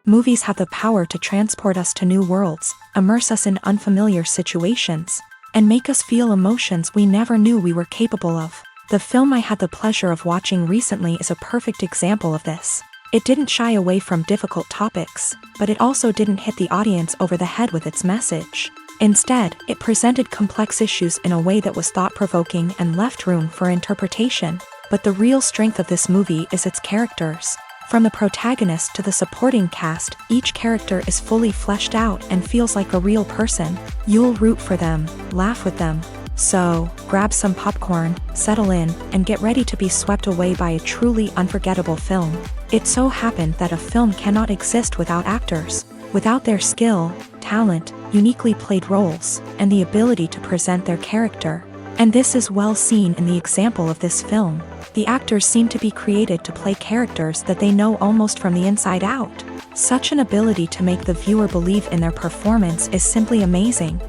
Movies have the power to transport us to new worlds, immerse us in unfamiliar situations, and make us feel emotions we never knew we were capable of. The film I had the pleasure of watching recently is a perfect example of this. It didn't shy away from difficult topics, but it also didn't hit the audience over the head with its message. Instead, it presented complex issues in a way that was thought-provoking and left room for interpretation. But the real strength of this movie is its characters. From the protagonist to the supporting cast, each character is fully fleshed out and feels like a real person. You'll root for them, laugh with them. So, grab some popcorn, settle in, and get ready to be swept away by a truly unforgettable film. It so happened that a film cannot exist without actors. Without their skill, talent, uniquely played roles, and the ability to present their character. And this is well seen in the example of this film. The actors seem to be created to play characters that they know almost from the inside out. Such an ability to make the viewer believe in their performance is simply amazing.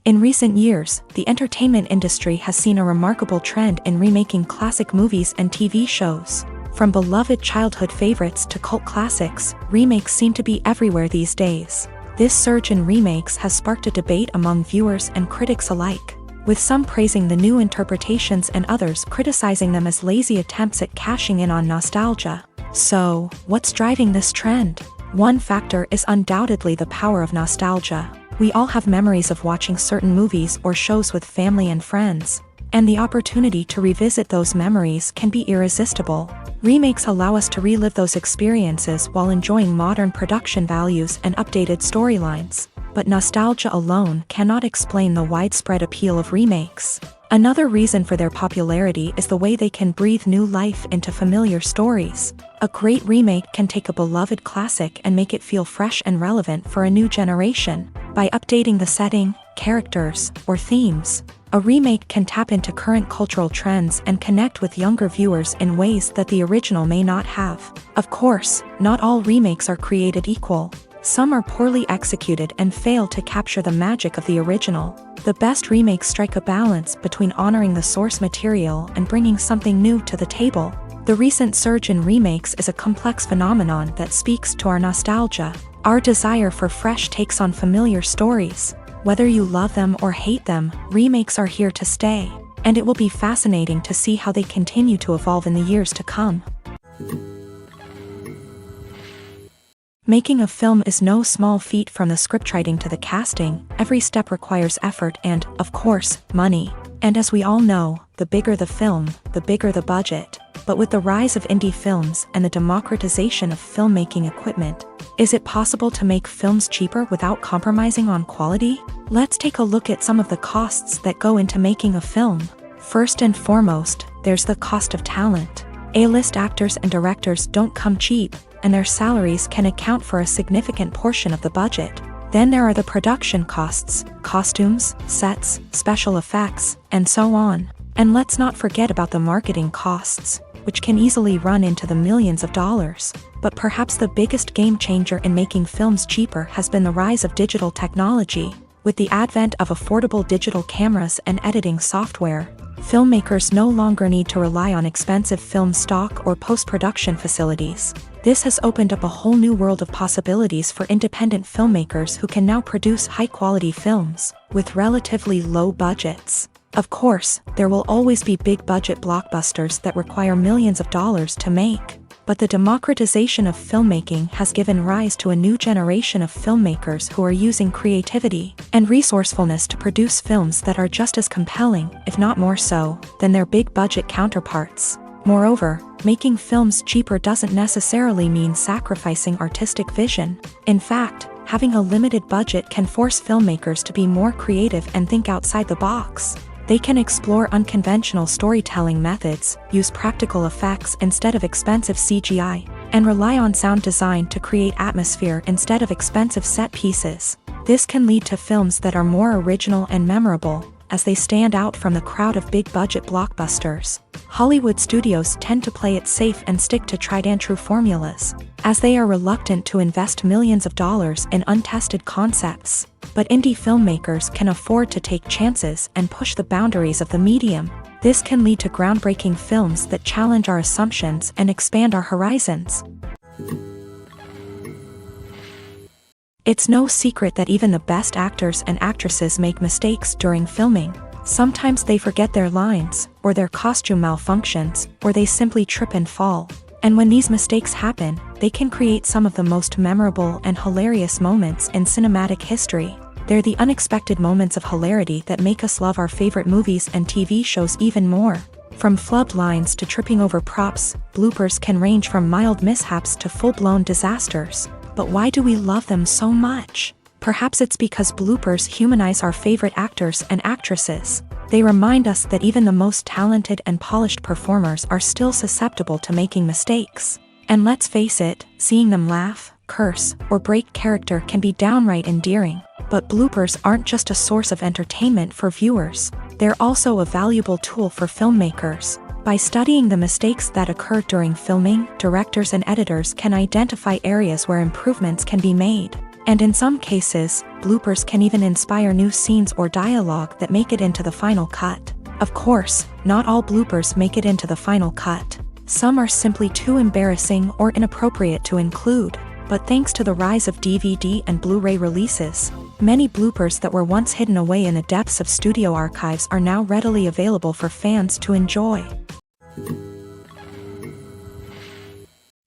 In recent years, the entertainment industry has seen a remarkable trend in remaking classic movies and TV shows. From beloved childhood favorites to cult classics, remakes seem to be everywhere these days. This surge in remakes has sparked a debate among viewers and critics alike, with some praising the new interpretations and others criticizing them as lazy attempts at cashing in on nostalgia. So, what's driving this trend? One factor is undoubtedly the power of nostalgia. We all have memories of watching certain movies or shows with family and friends, and the opportunity to revisit those memories can be irresistible. Remakes allow us to relive those experiences while enjoying modern production values and updated storylines. But nostalgia alone cannot explain the widespread appeal of remakes. Another reason for their popularity is the way they can breathe new life into familiar stories. A great remake can take a beloved classic and make it feel fresh and relevant for a new generation. By updating the setting, characters, or themes, a remake can tap into current cultural trends and connect with younger viewers in ways that the original may not have. Of course, not all remakes are created equal. Some are poorly executed and fail to capture the magic of the original. The best remakes strike a balance between honoring the source material and bringing something new to the table. The recent surge in remakes is a complex phenomenon that speaks to our nostalgia, our desire for fresh takes on familiar stories. Whether you love them or hate them, remakes are here to stay, and it will be fascinating to see how they continue to evolve in the years to come. Making a film is no small feat. From the scriptwriting to the casting, every step requires effort and, of course, money. And as we all know, the bigger the film, the bigger the budget. But with the rise of indie films and the democratization of filmmaking equipment, is it possible to make films cheaper without compromising on quality? Let's take a look at some of the costs that go into making a film. First and foremost, there's the cost of talent. A-list actors and directors don't come cheap, and their salaries can account for a significant portion of the budget. Then there are the production costs, costumes, sets, special effects, and so on. And let's not forget about the marketing costs, which can easily run into the millions of dollars. But perhaps the biggest game changer in making films cheaper has been the rise of digital technology. With the advent of affordable digital cameras and editing software, filmmakers no longer need to rely on expensive film stock or post-production facilities. This has opened up a whole new world of possibilities for independent filmmakers who can now produce high-quality films with relatively low budgets. Of course, there will always be big-budget blockbusters that require millions of dollars to make. But the democratization of filmmaking has given rise to a new generation of filmmakers who are using creativity and resourcefulness to produce films that are just as compelling, if not more so, than their big-budget counterparts. Moreover, making films cheaper doesn't necessarily mean sacrificing artistic vision. In fact, having a limited budget can force filmmakers to be more creative and think outside the box. They can explore unconventional storytelling methods, use practical effects instead of expensive CGI, and rely on sound design to create atmosphere instead of expensive set pieces. This can lead to films that are more original and memorable, as they stand out from the crowd of big-budget blockbusters. Hollywood studios tend to play it safe and stick to tried-and-true formulas, as they are reluctant to invest millions of dollars in untested concepts. But indie filmmakers can afford to take chances and push the boundaries of the medium. This can lead to groundbreaking films that challenge our assumptions and expand our horizons. It's no secret that even the best actors and actresses make mistakes during filming. Sometimes they forget their lines, or their costume malfunctions, or they simply trip and fall. And when these mistakes happen, they can create some of the most memorable and hilarious moments in cinematic history. They're the unexpected moments of hilarity that make us love our favorite movies and TV shows even more. From flubbed lines to tripping over props, bloopers can range from mild mishaps to full-blown disasters. But why do we love them so much? Perhaps it's because bloopers humanize our favorite actors and actresses. They remind us that even the most talented and polished performers are still susceptible to making mistakes. And let's face it, seeing them laugh, curse, or break character can be downright endearing. But bloopers aren't just a source of entertainment for viewers. They're also a valuable tool for filmmakers. By studying the mistakes that occur during filming, directors and editors can identify areas where improvements can be made. And in some cases, bloopers can even inspire new scenes or dialogue that make it into the final cut. Of course, not all bloopers make it into the final cut. Some are simply too embarrassing or inappropriate to include. But thanks to the rise of DVD and Blu-ray releases, many bloopers that were once hidden away in the depths of studio archives are now readily available for fans to enjoy.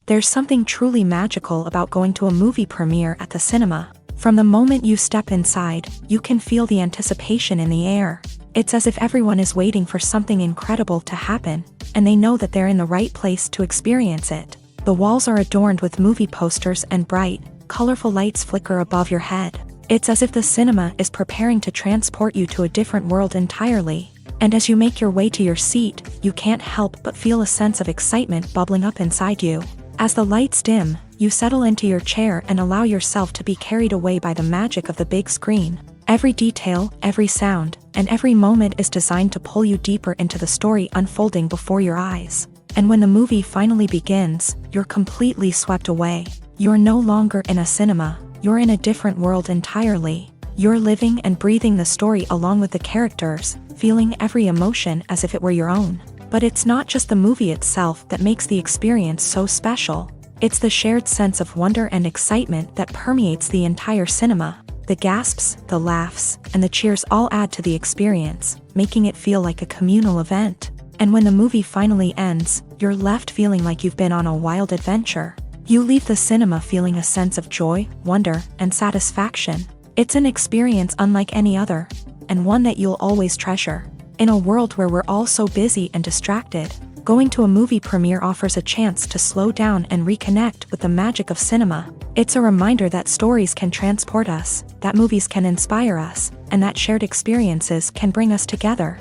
There's something truly magical about going to a movie premiere at the cinema. From the moment you step inside, you can feel the anticipation in the air. It's as if everyone is waiting for something incredible to happen, and they know that they're in the right place to experience it. The walls are adorned with movie posters and bright, colorful lights flicker above your head. It's as if the cinema is preparing to transport you to a different world entirely. And as you make your way to your seat, you can't help but feel a sense of excitement bubbling up inside you. As the lights dim, you settle into your chair and allow yourself to be carried away by the magic of the big screen. Every detail, every sound, and every moment is designed to pull you deeper into the story unfolding before your eyes. And when the movie finally begins, you're completely swept away. You're no longer in a cinema, you're in a different world entirely. You're living and breathing the story along with the characters, feeling every emotion as if it were your own. But it's not just the movie itself that makes the experience so special. It's the shared sense of wonder and excitement that permeates the entire cinema. The gasps, the laughs, and the cheers all add to the experience, making it feel like a communal event. And when the movie finally ends, you're left feeling like you've been on a wild adventure. You leave the cinema feeling a sense of joy, wonder, and satisfaction. It's an experience unlike any other, and one that you'll always treasure. In a world where we're all so busy and distracted, going to a movie premiere offers a chance to slow down and reconnect with the magic of cinema. It's a reminder that stories can transport us, that movies can inspire us, and that shared experiences can bring us together.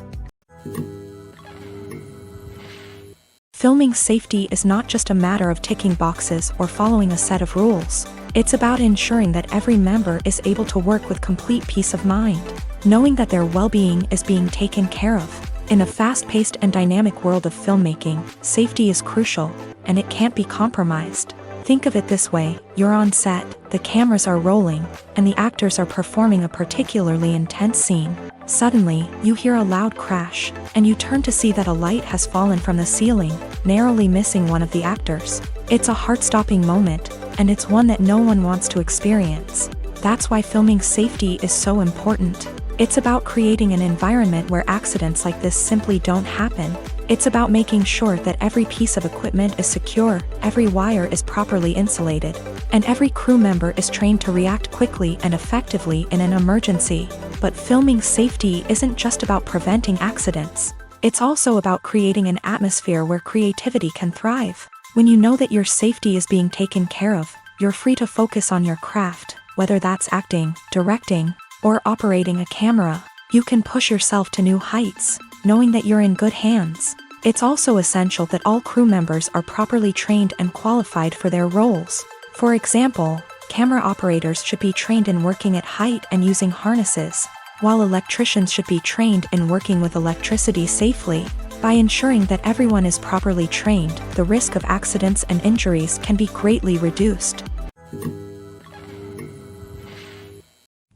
Filming safety is not just a matter of ticking boxes or following a set of rules. It's about ensuring that every member is able to work with complete peace of mind, knowing that their well-being is being taken care of. In a fast-paced and dynamic world of filmmaking, safety is crucial, and it can't be compromised. Think of it this way: you're on set, the cameras are rolling, and the actors are performing a particularly intense scene. Suddenly, you hear a loud crash, and you turn to see that a light has fallen from the ceiling, narrowly missing one of the actors. It's a heart-stopping moment, and it's one that no one wants to experience. That's why filming safety is so important. It's about creating an environment where accidents like this simply don't happen. It's about making sure that every piece of equipment is secure, every wire is properly insulated, and every crew member is trained to react quickly and effectively in an emergency. But filming safety isn't just about preventing accidents. It's also about creating an atmosphere where creativity can thrive. When you know that your safety is being taken care of, you're free to focus on your craft, whether that's acting, directing, or operating a camera. You can push yourself to new heights, knowing that you're in good hands. It's also essential that all crew members are properly trained and qualified for their roles. For example, camera operators should be trained in working at height and using harnesses, while electricians should be trained in working with electricity safely. By ensuring that everyone is properly trained, the risk of accidents and injuries can be greatly reduced.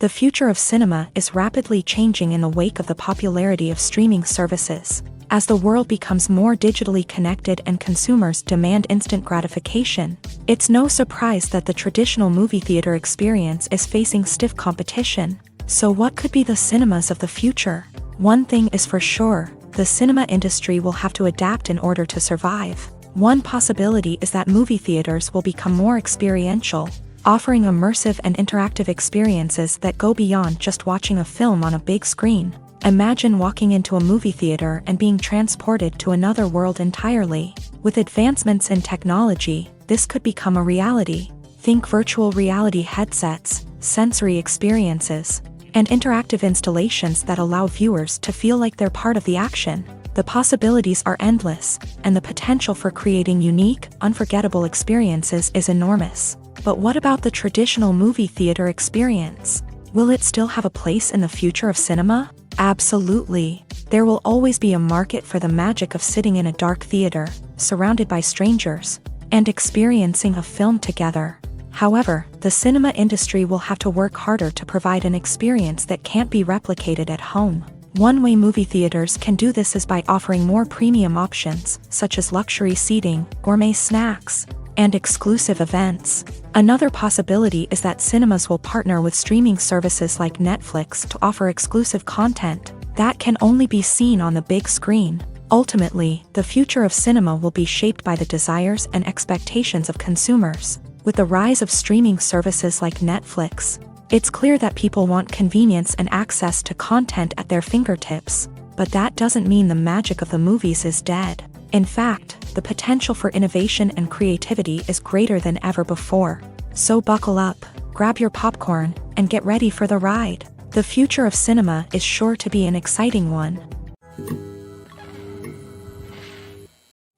The future of cinema is rapidly changing in the wake of the popularity of streaming services. As the world becomes more digitally connected and consumers demand instant gratification, it's no surprise that the traditional movie theater experience is facing stiff competition. So what could be the cinemas of the future? One thing is for sure, the cinema industry will have to adapt in order to survive. One possibility is that movie theaters will become more experiential, offering immersive and interactive experiences that go beyond just watching a film on a big screen. Imagine walking into a movie theater and being transported to another world entirely. With advancements in technology, this could become a reality. Think virtual reality headsets, sensory experiences, and interactive installations that allow viewers to feel like they're part of the action. The possibilities are endless, and the potential for creating unique, unforgettable experiences is enormous. But what about the traditional movie theater experience? Will it still have a place in the future of cinema? Absolutely. There will always be a market for the magic of sitting in a dark theater, surrounded by strangers, and experiencing a film together. However, the cinema industry will have to work harder to provide an experience that can't be replicated at home. One way movie theaters can do this is by offering more premium options, such as luxury seating, gourmet snacks, and exclusive events. Another possibility is that cinemas will partner with streaming services like Netflix to offer exclusive content that can only be seen on the big screen. Ultimately, the future of cinema will be shaped by the desires and expectations of consumers. With the rise of streaming services like Netflix, it's clear that people want convenience and access to content at their fingertips. But that doesn't mean the magic of the movies is dead. In fact, the potential for innovation and creativity is greater than ever before. So buckle up, grab your popcorn, and get ready for the ride. The future of cinema is sure to be an exciting one.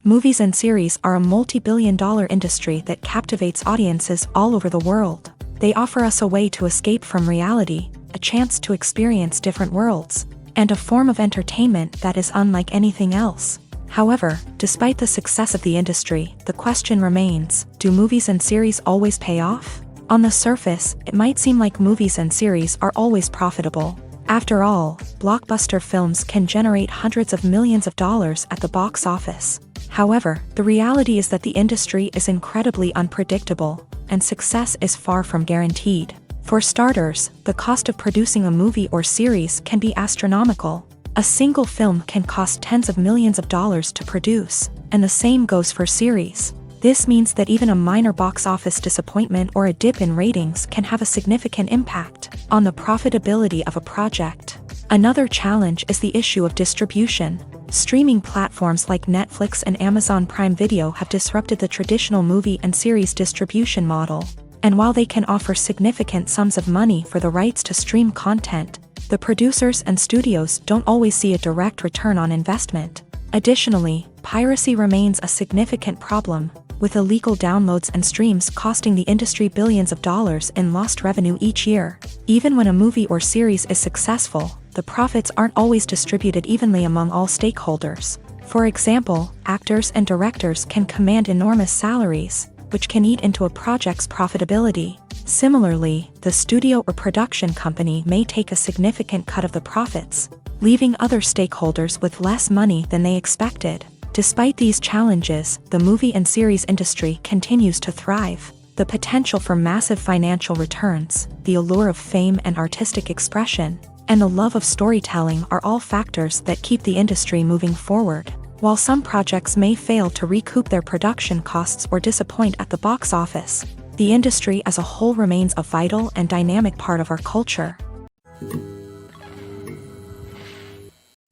Movies and series are a multi-billion-dollar industry that captivates audiences all over the world. They offer us a way to escape from reality, a chance to experience different worlds, and a form of entertainment that is unlike anything else. However, despite the success of the industry, the question remains, do movies and series always pay off? On the surface, it might seem like movies and series are always profitable. After all, blockbuster films can generate hundreds of millions of dollars at the box office. However, the reality is that the industry is incredibly unpredictable, and success is far from guaranteed. For starters, the cost of producing a movie or series can be astronomical. A single film can cost tens of millions of dollars to produce, and the same goes for series. This means that even a minor box office disappointment or a dip in ratings can have a significant impact on the profitability of a project. Another challenge is the issue of distribution. Streaming platforms like Netflix and Amazon Prime Video have disrupted the traditional movie and series distribution model. And while they can offer significant sums of money for the rights to stream content, the producers and studios don't always see a direct return on investment. Additionally, piracy remains a significant problem, with illegal downloads and streams costing the industry billions of dollars in lost revenue each year. Even when a movie or series is successful, the profits aren't always distributed evenly among all stakeholders. For example, actors and directors can command enormous salaries, which can eat into a project's profitability. Similarly, the studio or production company may take a significant cut of the profits, leaving other stakeholders with less money than they expected. Despite these challenges, the movie and series industry continues to thrive. The potential for massive financial returns, the allure of fame and artistic expression, and the love of storytelling are all factors that keep the industry moving forward. While some projects may fail to recoup their production costs or disappoint at the box office, the industry as a whole remains a vital and dynamic part of our culture.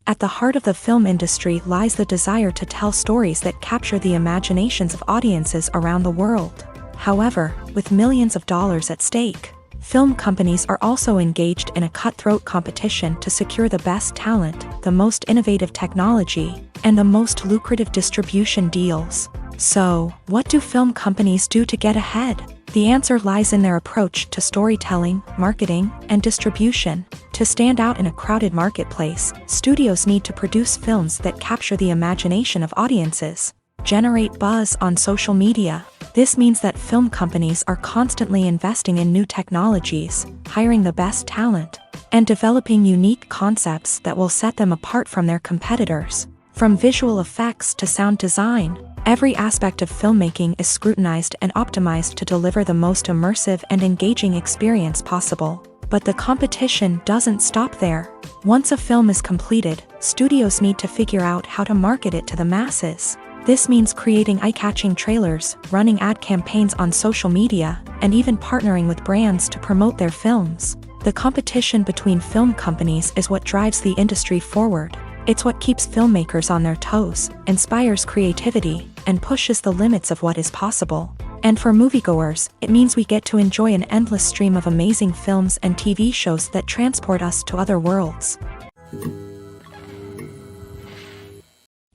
At the heart of the film industry lies the desire to tell stories that capture the imaginations of audiences around the world. However, with millions of dollars at stake, film companies are also engaged in a cutthroat competition to secure the best talent, the most innovative technology, and the most lucrative distribution deals. So, what do film companies do to get ahead? The answer lies in their approach to storytelling, marketing, and distribution. To stand out in a crowded marketplace, studios need to produce films that capture the imagination of audiences, generate buzz on social media. This means that film companies are constantly investing in new technologies, hiring the best talent, and developing unique concepts that will set them apart from their competitors. From visual effects to sound design, every aspect of filmmaking is scrutinized and optimized to deliver the most immersive and engaging experience possible. But the competition doesn't stop there. Once a film is completed, studios need to figure out how to market it to the masses. This means creating eye-catching trailers, running ad campaigns on social media, and even partnering with brands to promote their films. The competition between film companies is what drives the industry forward. It's what keeps filmmakers on their toes, inspires creativity, and pushes the limits of what is possible. And for moviegoers, it means we get to enjoy an endless stream of amazing films and TV shows that transport us to other worlds.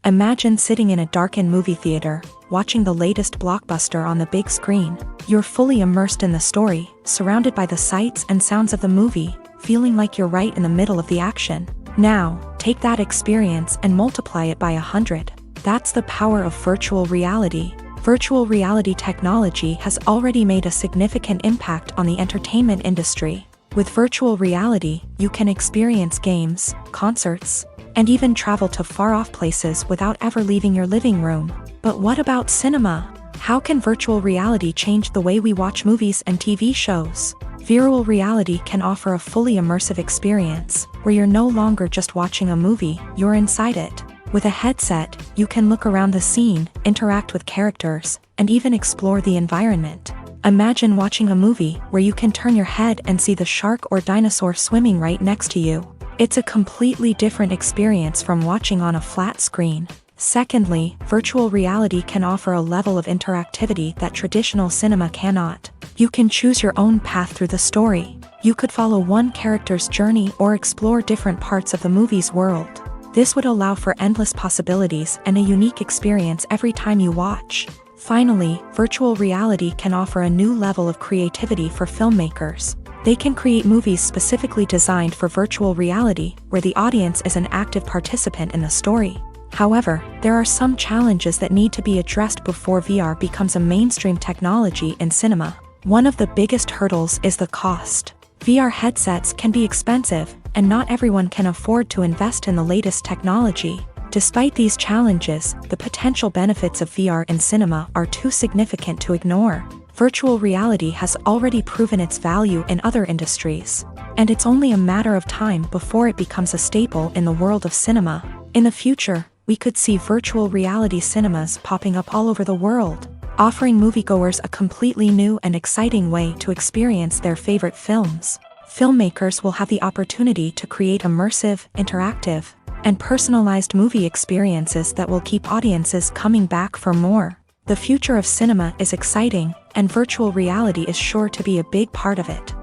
Imagine sitting in a darkened movie theater, watching the latest blockbuster on the big screen. You're fully immersed in the story, surrounded by the sights and sounds of the movie, feeling like you're right in the middle of the action. Now, take that experience and multiply it by 100. That's the power of virtual reality. Virtual reality technology has already made a significant impact on the entertainment industry. With virtual reality, you can experience games, concerts, and even travel to far-off places without ever leaving your living room. But what about cinema? How can virtual reality change the way we watch movies and TV shows? Virtual reality can offer a fully immersive experience, where you're no longer just watching a movie, you're inside it. With a headset, you can look around the scene, interact with characters, and even explore the environment. Imagine watching a movie where you can turn your head and see the shark or dinosaur swimming right next to you. It's a completely different experience from watching on a flat screen. Secondly, virtual reality can offer a level of interactivity that traditional cinema cannot. You can choose your own path through the story. You could follow one character's journey or explore different parts of the movie's world. This would allow for endless possibilities and a unique experience every time you watch. Finally, virtual reality can offer a new level of creativity for filmmakers. They can create movies specifically designed for virtual reality, where the audience is an active participant in the story. However, there are some challenges that need to be addressed before VR becomes a mainstream technology in cinema. One of the biggest hurdles is the cost. VR headsets can be expensive, and not everyone can afford to invest in the latest technology. Despite these challenges, the potential benefits of VR in cinema are too significant to ignore. Virtual reality has already proven its value in other industries, and it's only a matter of time before it becomes a staple in the world of cinema. In the future, we could see virtual reality cinemas popping up all over the world, offering moviegoers a completely new and exciting way to experience their favorite films. Filmmakers will have the opportunity to create immersive, interactive, and personalized movie experiences that will keep audiences coming back for more. The future of cinema is exciting, and virtual reality is sure to be a big part of it.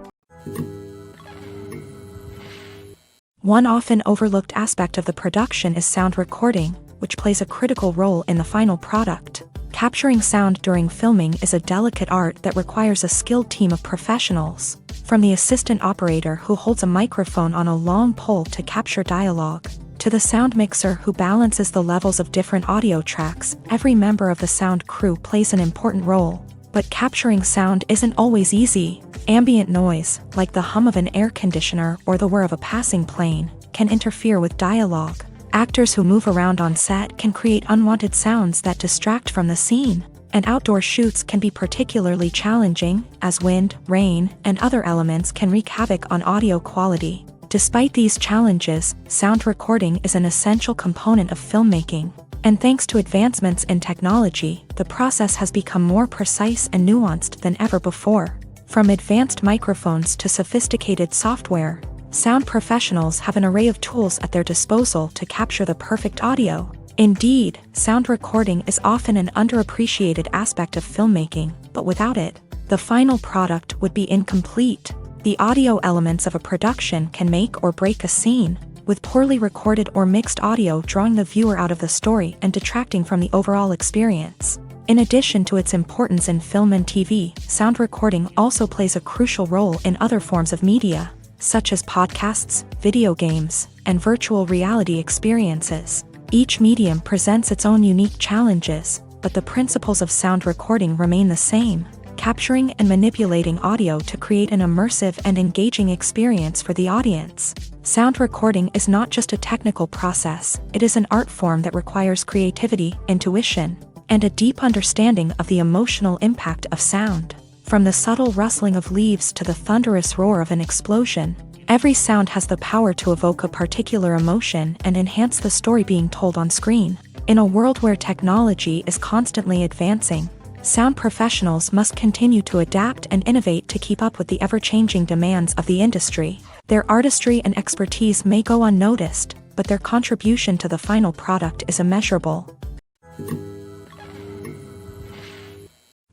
One often overlooked aspect of the production is sound recording, which plays a critical role in the final product. Capturing sound during filming is a delicate art that requires a skilled team of professionals. From the assistant operator who holds a microphone on a long pole to capture dialogue, to the sound mixer who balances the levels of different audio tracks, every member of the sound crew plays an important role. But capturing sound isn't always easy. Ambient noise, like the hum of an air conditioner or the whir of a passing plane, can interfere with dialogue. Actors who move around on set can create unwanted sounds that distract from the scene. And outdoor shoots can be particularly challenging, as wind, rain, and other elements can wreak havoc on audio quality. Despite these challenges, sound recording is an essential component of filmmaking. And thanks to advancements in technology, the process has become more precise and nuanced than ever before. From advanced microphones to sophisticated software, sound professionals have an array of tools at their disposal to capture the perfect audio. Indeed, sound recording is often an underappreciated aspect of filmmaking, but without it, the final product would be incomplete. The audio elements of a production can make or break a scene, with poorly recorded or mixed audio drawing the viewer out of the story and detracting from the overall experience. In addition to its importance in film and TV, sound recording also plays a crucial role in other forms of media, such as podcasts, video games, and virtual reality experiences. Each medium presents its own unique challenges, but the principles of sound recording remain the same. capturing and manipulating audio to create an immersive and engaging experience for the audience. Sound recording is not just a technical process, it is an art form that requires creativity, intuition, and a deep understanding of the emotional impact of sound. From the subtle rustling of leaves to the thunderous roar of an explosion, every sound has the power to evoke a particular emotion and enhance the story being told on screen. In a world where technology is constantly advancing, sound professionals must continue to adapt and innovate to keep up with the ever-changing demands of the industry. Their artistry and expertise may go unnoticed, but their contribution to the final product is immeasurable.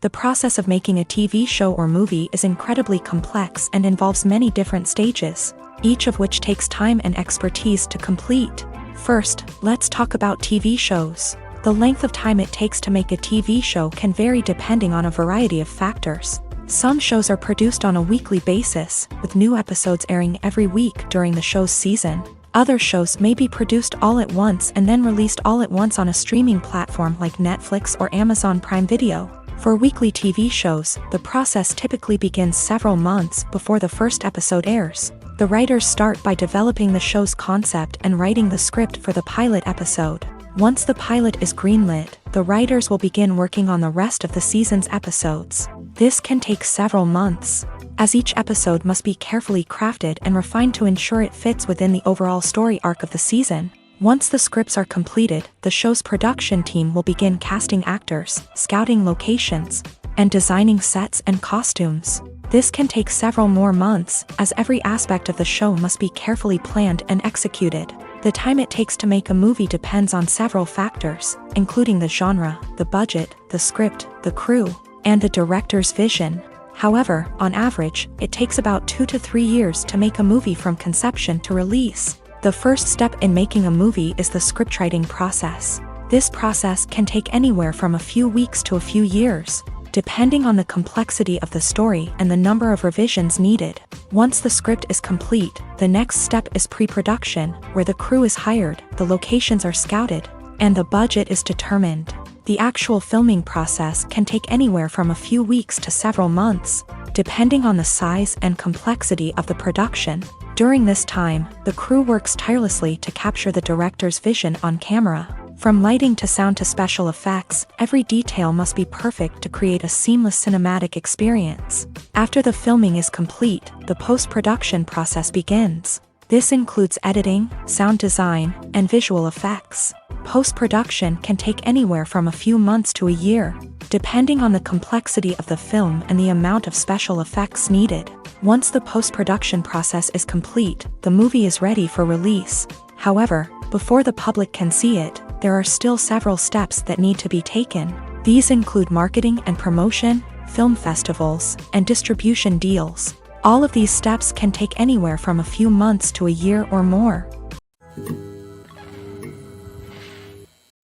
The process of making a TV show or movie is incredibly complex and involves many different stages, each of which takes time and expertise to complete. First, let's talk about TV shows. The length of time it takes to make a TV show can vary depending on a variety of factors. Some shows are produced on a weekly basis, with new episodes airing every week during the show's season. Other shows may be produced all at once and then released all at once on a streaming platform like Netflix or Amazon Prime Video. For weekly TV shows, the process typically begins several months before the first episode airs. The writers start by developing the show's concept and writing the script for the pilot episode. Once the pilot is greenlit, the writers will begin working on the rest of the season's episodes. This can take several months, as each episode must be carefully crafted and refined to ensure it fits within the overall story arc of the season. Once the scripts are completed, the show's production team will begin casting actors, scouting locations, and designing sets and costumes. This can take several more months, as every aspect of the show must be carefully planned and executed. The time it takes to make a movie depends on several factors, including the genre, the budget, the script, the crew, and the director's vision. However, on average, it takes about 2 to 3 years to make a movie from conception to release. The first step in making a movie is the scriptwriting process. This process can take anywhere from a few weeks to a few years, depending on the complexity of the story and the number of revisions needed. Once the script is complete, the next step is pre-production, where the crew is hired, the locations are scouted, and the budget is determined. The actual filming process can take anywhere from a few weeks to several months, depending on the size and complexity of the production. During this time, the crew works tirelessly to capture the director's vision on camera. From lighting to sound to special effects, every detail must be perfect to create a seamless cinematic experience. After the filming is complete, the post-production process begins. This includes editing, sound design, and visual effects. Post-production can take anywhere from a few months to a year, depending on the complexity of the film and the amount of special effects needed. Once the post-production process is complete, the movie is ready for release. However, before the public can see it, there are still several steps that need to be taken. These include marketing and promotion, film festivals, and distribution deals. All of these steps can take anywhere from a few months to a year or more.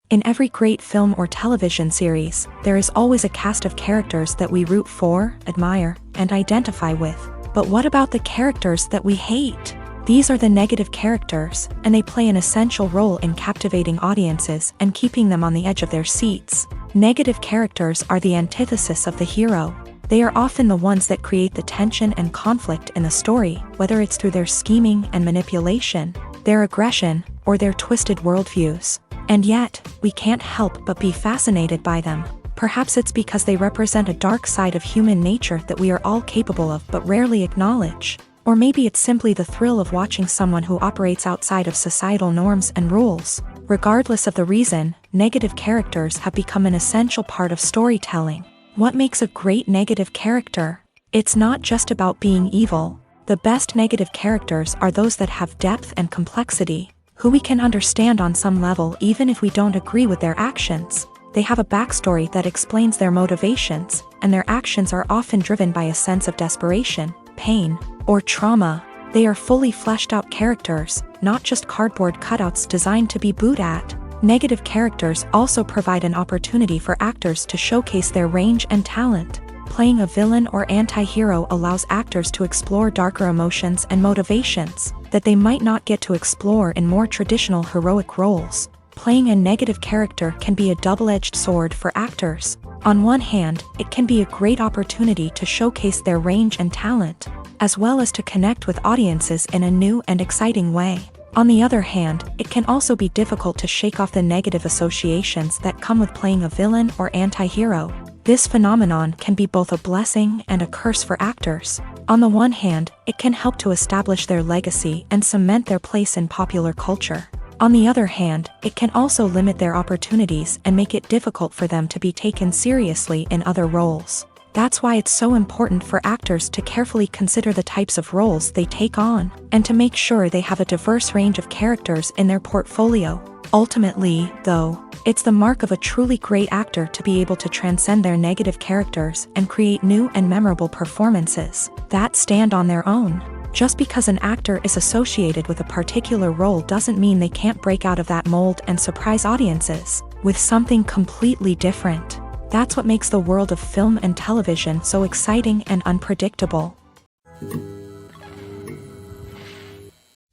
In every great film or television series, there is always a cast of characters that we root for, admire, and identify with. But what about the characters that we hate? These are the negative characters, and they play an essential role in captivating audiences and keeping them on the edge of their seats. Negative characters are the antithesis of the hero. They are often the ones that create the tension and conflict in the story, whether it's through their scheming and manipulation, their aggression, or their twisted worldviews. And yet, we can't help but be fascinated by them. Perhaps it's because they represent a dark side of human nature that we are all capable of but rarely acknowledge. Or maybe it's simply the thrill of watching someone who operates outside of societal norms and rules. Regardless of the reason, negative characters have become an essential part of storytelling. What makes a great negative character? It's not just about being evil. The best negative characters are those that have depth and complexity, who we can understand on some level even if we don't agree with their actions. They have a backstory that explains their motivations, and their actions are often driven by a sense of desperation, pain, or trauma. They are fully fleshed out characters, not just cardboard cutouts designed to be booed at. Negative characters also provide an opportunity for actors to showcase their range and talent. Playing a villain or anti-hero allows actors to explore darker emotions and motivations that they might not get to explore in more traditional heroic roles. Playing a negative character can be a double-edged sword for actors. On one hand, it can be a great opportunity to showcase their range and talent, as well as to connect with audiences in a new and exciting way. On the other hand, it can also be difficult to shake off the negative associations that come with playing a villain or anti-hero. This phenomenon can be both a blessing and a curse for actors. On the one hand, it can help to establish their legacy and cement their place in popular culture. On the other hand, it can also limit their opportunities and make it difficult for them to be taken seriously in other roles. That's why it's so important for actors to carefully consider the types of roles they take on, and to make sure they have a diverse range of characters in their portfolio. Ultimately, though, it's the mark of a truly great actor to be able to transcend their negative characters and create new and memorable performances that stand on their own. Just because an actor is associated with a particular role doesn't mean they can't break out of that mold and surprise audiences with something completely different. That's what makes the world of film and television so exciting and unpredictable.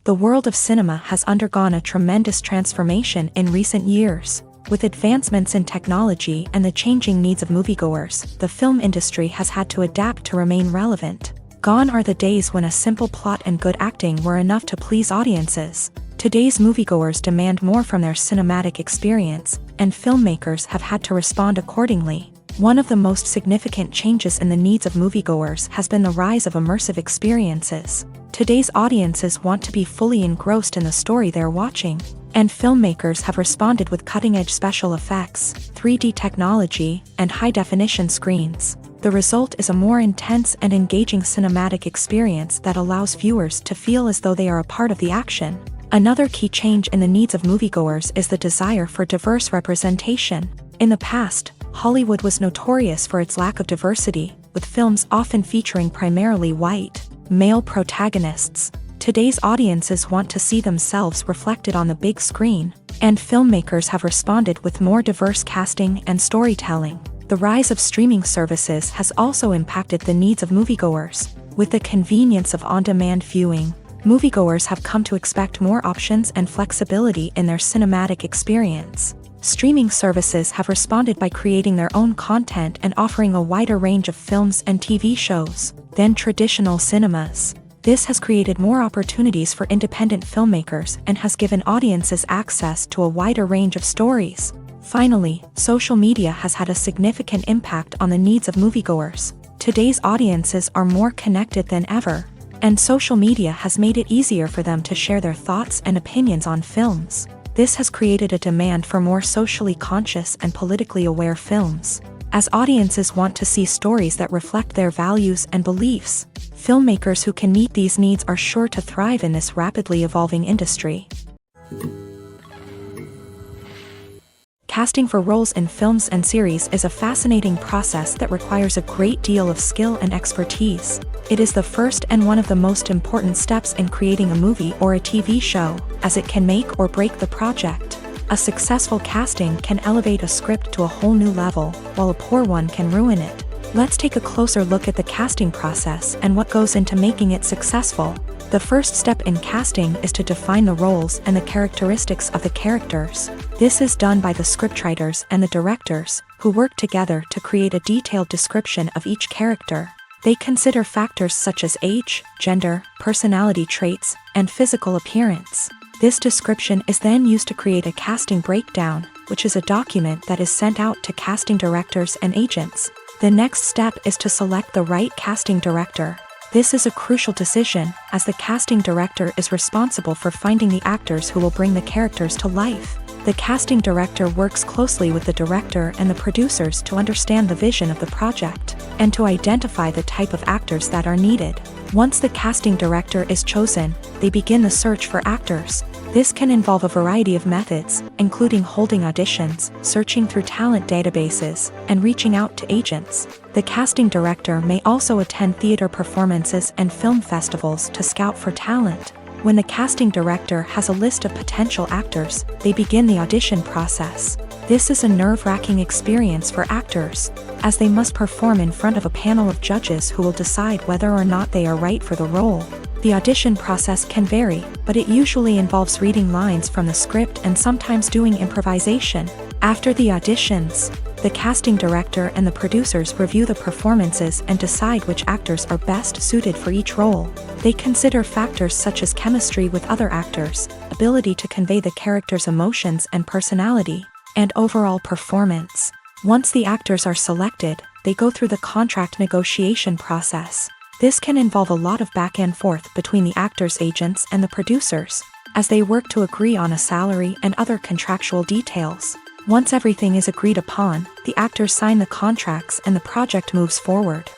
The world of cinema has undergone a tremendous transformation in recent years. With advancements in technology and the changing needs of moviegoers, the film industry has had to adapt to remain relevant. Gone are the days when a simple plot and good acting were enough to please audiences. Today's moviegoers demand more from their cinematic experience, and filmmakers have had to respond accordingly. One of the most significant changes in the needs of moviegoers has been the rise of immersive experiences. Today's audiences want to be fully engrossed in the story they're watching, and filmmakers have responded with cutting-edge special effects, 3D technology, and high-definition screens. The result is a more intense and engaging cinematic experience that allows viewers to feel as though they are a part of the action. Another key change in the needs of moviegoers is the desire for diverse representation. In the past, Hollywood was notorious for its lack of diversity, with films often featuring primarily white, male protagonists. Today's audiences want to see themselves reflected on the big screen, and filmmakers have responded with more diverse casting and storytelling. The rise of streaming services has also impacted the needs of moviegoers. With the convenience of on-demand viewing, moviegoers have come to expect more options and flexibility in their cinematic experience. Streaming services have responded by creating their own content and offering a wider range of films and TV shows than traditional cinemas. This has created more opportunities for independent filmmakers and has given audiences access to a wider range of stories. Finally, social media has had a significant impact on the needs of moviegoers. Today's audiences are more connected than ever, and social media has made it easier for them to share their thoughts and opinions on films. This has created a demand for more socially conscious and politically aware films. As audiences want to see stories that reflect their values and beliefs, filmmakers who can meet these needs are sure to thrive in this rapidly evolving industry. Casting for roles in films and series is a fascinating process that requires a great deal of skill and expertise. It is the first and one of the most important steps in creating a movie or a TV show, as it can make or break the project. A successful casting can elevate a script to a whole new level, while a poor one can ruin it. Let's take a closer look at the casting process and what goes into making it successful. The first step in casting is to define the roles and the characteristics of the characters. This is done by the scriptwriters and the directors, who work together to create a detailed description of each character. They consider factors such as age, gender, personality traits, and physical appearance. This description is then used to create a casting breakdown, which is a document that is sent out to casting directors and agents. The next step is to select the right casting director. This is a crucial decision, as the casting director is responsible for finding the actors who will bring the characters to life. The casting director works closely with the director and the producers to understand the vision of the project, and to identify the type of actors that are needed. Once the casting director is chosen, they begin the search for actors. This can involve a variety of methods, including holding auditions, searching through talent databases, and reaching out to agents. The casting director may also attend theater performances and film festivals to scout for talent. When the casting director has a list of potential actors, they begin the audition process. This is a nerve-wracking experience for actors, as they must perform in front of a panel of judges who will decide whether or not they are right for the role. The audition process can vary, but it usually involves reading lines from the script and sometimes doing improvisation. After the auditions, the casting director and the producers review the performances and decide which actors are best suited for each role. They consider factors such as chemistry with other actors, ability to convey the character's emotions and personality, and overall performance. Once the actors are selected, they go through the contract negotiation process. This can involve a lot of back and forth between the actors' agents and the producers, as they work to agree on a salary and other contractual details. Once everything is agreed upon, the actors sign the contracts and the project moves forward.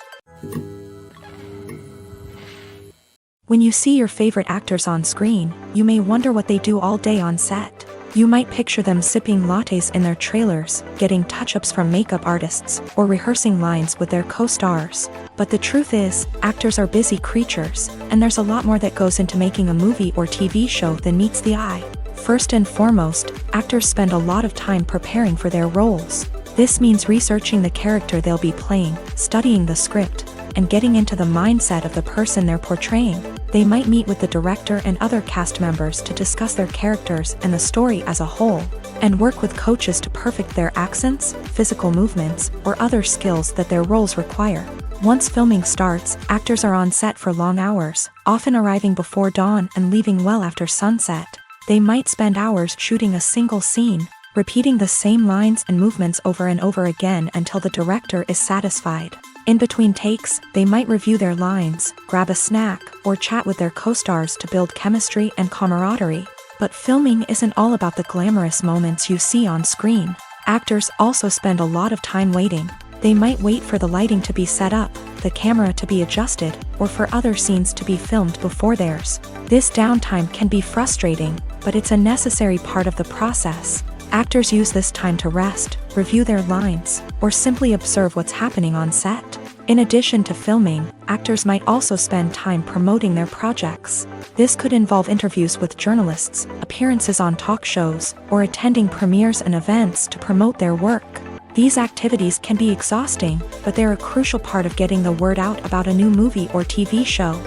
When you see your favorite actors on screen, you may wonder what they do all day on set. You might picture them sipping lattes in their trailers, getting touch-ups from makeup artists, or rehearsing lines with their co-stars. But the truth is, actors are busy creatures, and there's a lot more that goes into making a movie or TV show than meets the eye. First and foremost, actors spend a lot of time preparing for their roles. This means researching the character they'll be playing, studying the script, and getting into the mindset of the person they're portraying. They might meet with the director and other cast members to discuss their characters and the story as a whole, and work with coaches to perfect their accents, physical movements, or other skills that their roles require. Once filming starts, actors are on set for long hours, often arriving before dawn and leaving well after sunset. They might spend hours shooting a single scene, repeating the same lines and movements over and over again until the director is satisfied. In between takes, they might review their lines, grab a snack, or chat with their co-stars to build chemistry and camaraderie. But filming isn't all about the glamorous moments you see on screen. Actors also spend a lot of time waiting. They might wait for the lighting to be set up, the camera to be adjusted, or for other scenes to be filmed before theirs. This downtime can be frustrating, but it's a necessary part of the process. Actors use this time to rest, review their lines, or simply observe what's happening on set. In addition to filming, actors might also spend time promoting their projects. This could involve interviews with journalists, appearances on talk shows, or attending premieres and events to promote their work. These activities can be exhausting, but they're a crucial part of getting the word out about a new movie or TV show.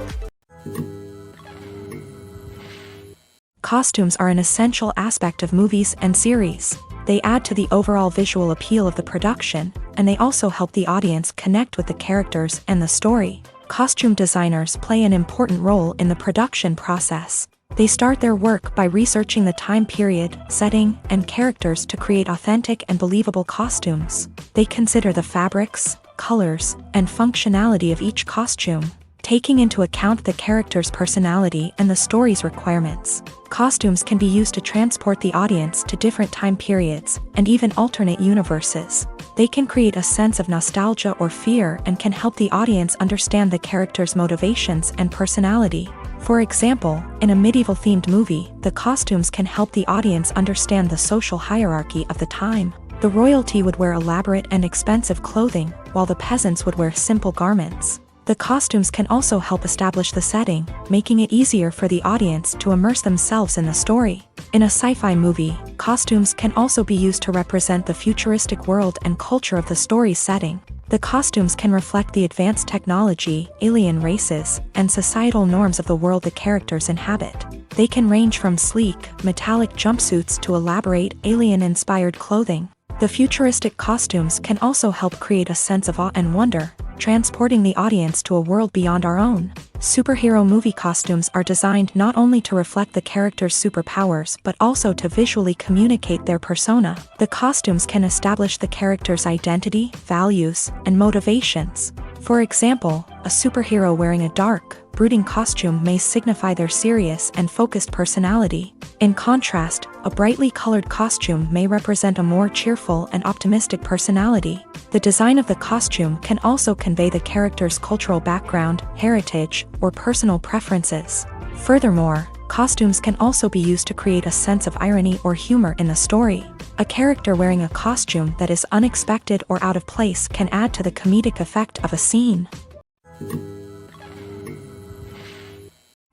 Costumes are an essential aspect of movies and series. They add to the overall visual appeal of the production, and they also help the audience connect with the characters and the story. Costume designers play an important role in the production process. They start their work by researching the time period, setting, and characters to create authentic and believable costumes. They consider the fabrics, colors, and functionality of each costume, taking into account the character's personality and the story's requirements. Costumes can be used to transport the audience to different time periods and even alternate universes. They can create a sense of nostalgia or fear and can help the audience understand the character's motivations and personality. For example, in a medieval-themed movie, the costumes can help the audience understand the social hierarchy of the time. The royalty would wear elaborate and expensive clothing, while the peasants would wear simple garments. The costumes can also help establish the setting, making it easier for the audience to immerse themselves in the story. In a sci-fi movie, costumes can also be used to represent the futuristic world and culture of the story's setting. The costumes can reflect the advanced technology, alien races, and societal norms of the world the characters inhabit. They can range from sleek, metallic jumpsuits to elaborate, alien-inspired clothing. The futuristic costumes can also help create a sense of awe and wonder, transporting the audience to a world beyond our own. Superhero movie costumes are designed not only to reflect the character's superpowers but also to visually communicate their persona. The costumes can establish the character's identity, values, and motivations. For example, a superhero wearing a dark, brooding costume may signify their serious and focused personality. In contrast, a brightly colored costume may represent a more cheerful and optimistic personality. The design of the costume can also convey the character's cultural background, heritage, or personal preferences. Furthermore, costumes can also be used to create a sense of irony or humor in the story. A character wearing a costume that is unexpected or out of place can add to the comedic effect of a scene.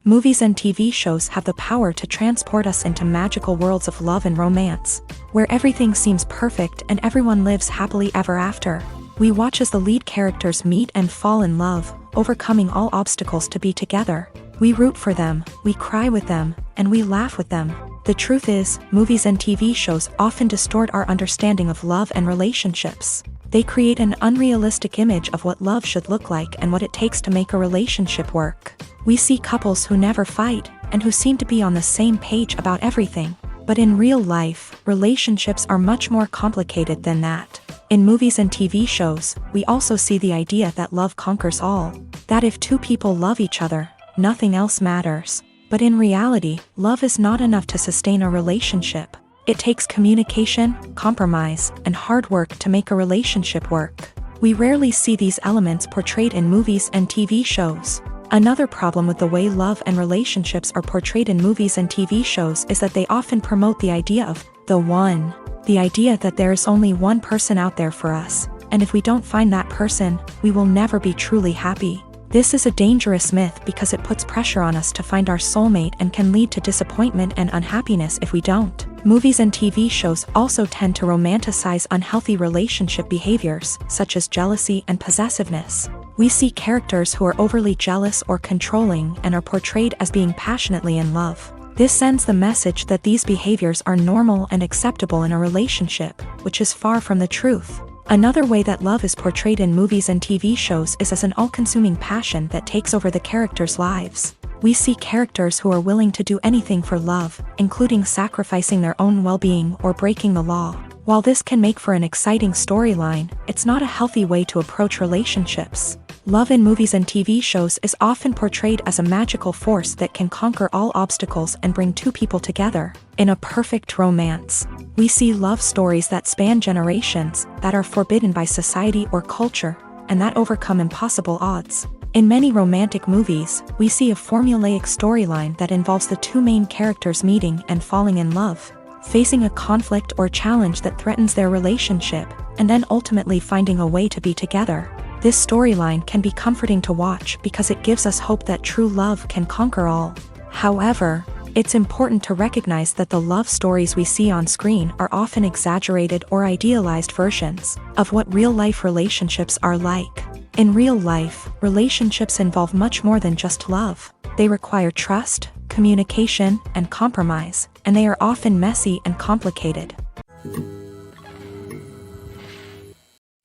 Movies and TV shows have the power to transport us into magical worlds of love and romance, where everything seems perfect and everyone lives happily ever after. We watch as the lead characters meet and fall in love, overcoming all obstacles to be together. We root for them, we cry with them, and we laugh with them. The truth is, movies and TV shows often distort our understanding of love and relationships. They create an unrealistic image of what love should look like and what it takes to make a relationship work. We see couples who never fight, and who seem to be on the same page about everything. But in real life, relationships are much more complicated than that. In movies and TV shows, we also see the idea that love conquers all. That if two people love each other, nothing else matters. But in reality, love is not enough to sustain a relationship. It takes communication, compromise, and hard work to make a relationship work. We rarely see these elements portrayed in movies and TV shows. Another problem with the way love and relationships are portrayed in movies and TV shows is that they often promote the idea of the one. The idea that there is only one person out there for us, and if we don't find that person, we will never be truly happy. This is a dangerous myth because it puts pressure on us to find our soulmate and can lead to disappointment and unhappiness if we don't. Movies and TV shows also tend to romanticize unhealthy relationship behaviors, such as jealousy and possessiveness. We see characters who are overly jealous or controlling and are portrayed as being passionately in love. This sends the message that these behaviors are normal and acceptable in a relationship, which is far from the truth. Another way that love is portrayed in movies and TV shows is as an all-consuming passion that takes over the characters' lives. We see characters who are willing to do anything for love, including sacrificing their own well-being or breaking the law. While this can make for an exciting storyline, it's not a healthy way to approach relationships. Love in movies and TV shows is often portrayed as a magical force that can conquer all obstacles and bring two people together. In a perfect romance, we see love stories that span generations, that are forbidden by society or culture, and that overcome impossible odds. In many romantic movies, we see a formulaic storyline that involves the two main characters meeting and falling in love, facing a conflict or challenge that threatens their relationship, and then ultimately finding a way to be together. This storyline can be comforting to watch because it gives us hope that true love can conquer all. However, it's important to recognize that the love stories we see on screen are often exaggerated or idealized versions of what real-life relationships are like. In real life, relationships involve much more than just love. They require trust, communication, and compromise, and they are often messy and complicated.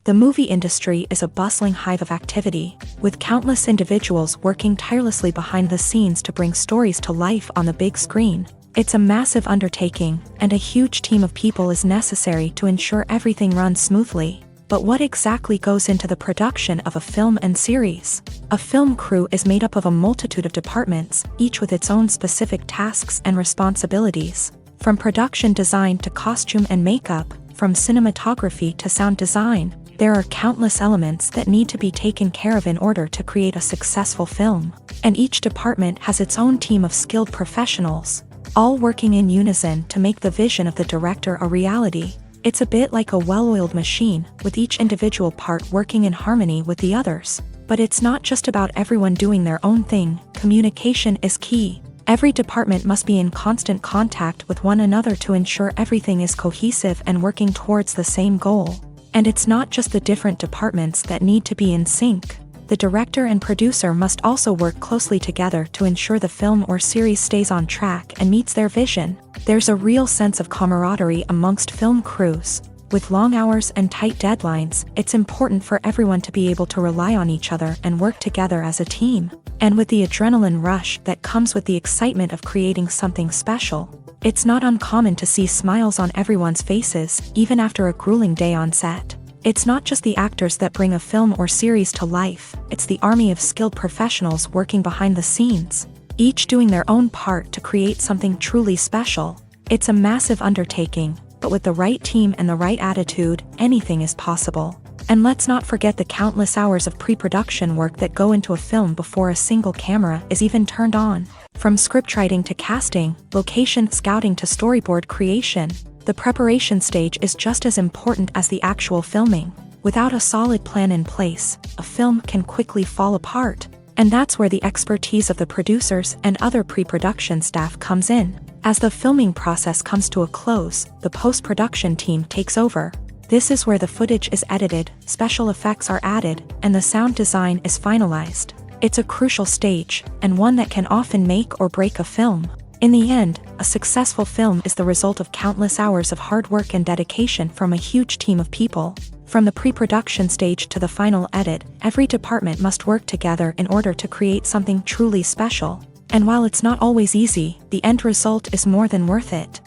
The movie industry is a bustling hive of activity, with countless individuals working tirelessly behind the scenes to bring stories to life on the big screen. It's a massive undertaking, and a huge team of people is necessary to ensure everything runs smoothly. But what exactly goes into the production of a film and series? A film crew is made up of a multitude of departments, each with its own specific tasks and responsibilities. From production design to costume and makeup, from cinematography to sound design, there are countless elements that need to be taken care of in order to create a successful film. And each department has its own team of skilled professionals, all working in unison to make the vision of the director a reality. It's a bit like a well-oiled machine, with each individual part working in harmony with the others. But it's not just about everyone doing their own thing. Communication is key. Every department must be in constant contact with one another to ensure everything is cohesive and working towards the same goal. And it's not just the different departments that need to be in sync. The director and producer must also work closely together to ensure the film or series stays on track and meets their vision. There's a real sense of camaraderie amongst film crews. With long hours and tight deadlines, it's important for everyone to be able to rely on each other and work together as a team. And with the adrenaline rush that comes with the excitement of creating something special, it's not uncommon to see smiles on everyone's faces, even after a grueling day on set. It's not just the actors that bring a film or series to life, it's the army of skilled professionals working behind the scenes, each doing their own part to create something truly special. It's a massive undertaking, but with the right team and the right attitude, anything is possible. And let's not forget the countless hours of pre-production work that go into a film before a single camera is even turned on. From scriptwriting to casting, location scouting to storyboard creation, the preparation stage is just as important as the actual filming. Without a solid plan in place, a film can quickly fall apart. And that's where the expertise of the producers and other pre-production staff comes in. As the filming process comes to a close, the post-production team takes over. This is where the footage is edited, special effects are added, and the sound design is finalized. It's a crucial stage, and one that can often make or break a film. In the end, a successful film is the result of countless hours of hard work and dedication from a huge team of people. From the pre-production stage to the final edit, every department must work together in order to create something truly special. And while it's not always easy, the end result is more than worth it.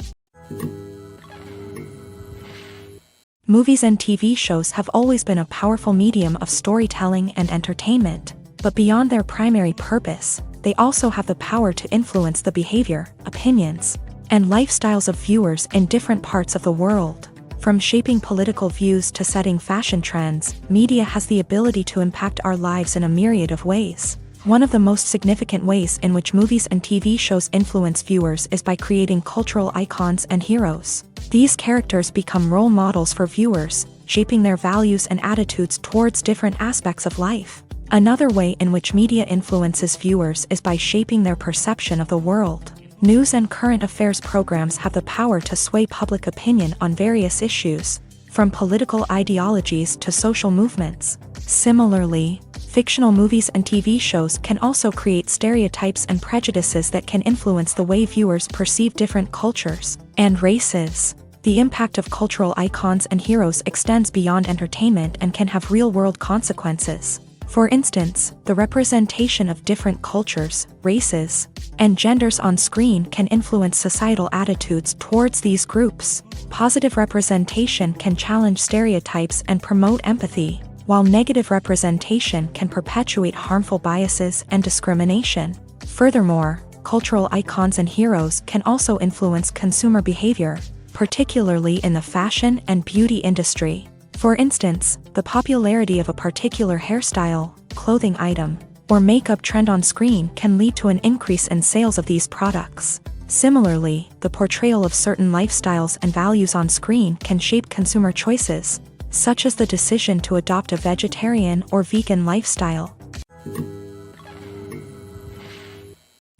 Movies and TV shows have always been a powerful medium of storytelling and entertainment. But beyond their primary purpose, they also have the power to influence the behavior, opinions, and lifestyles of viewers in different parts of the world. From shaping political views to setting fashion trends, media has the ability to impact our lives in a myriad of ways. One of the most significant ways in which movies and TV shows influence viewers is by creating cultural icons and heroes. These characters become role models for viewers, shaping their values and attitudes towards different aspects of life. Another way in which media influences viewers is by shaping their perception of the world. News and current affairs programs have the power to sway public opinion on various issues, from political ideologies to social movements. Similarly, fictional movies and TV shows can also create stereotypes and prejudices that can influence the way viewers perceive different cultures and races. The impact of cultural icons and heroes extends beyond entertainment and can have real-world consequences. For instance, the representation of different cultures, races, and genders on screen can influence societal attitudes towards these groups. Positive representation can challenge stereotypes and promote empathy, while negative representation can perpetuate harmful biases and discrimination. Furthermore, cultural icons and heroes can also influence consumer behavior, particularly in the fashion and beauty industry. For instance, the popularity of a particular hairstyle, clothing item, or makeup trend on screen can lead to an increase in sales of these products. Similarly, the portrayal of certain lifestyles and values on screen can shape consumer choices, such as the decision to adopt a vegetarian or vegan lifestyle.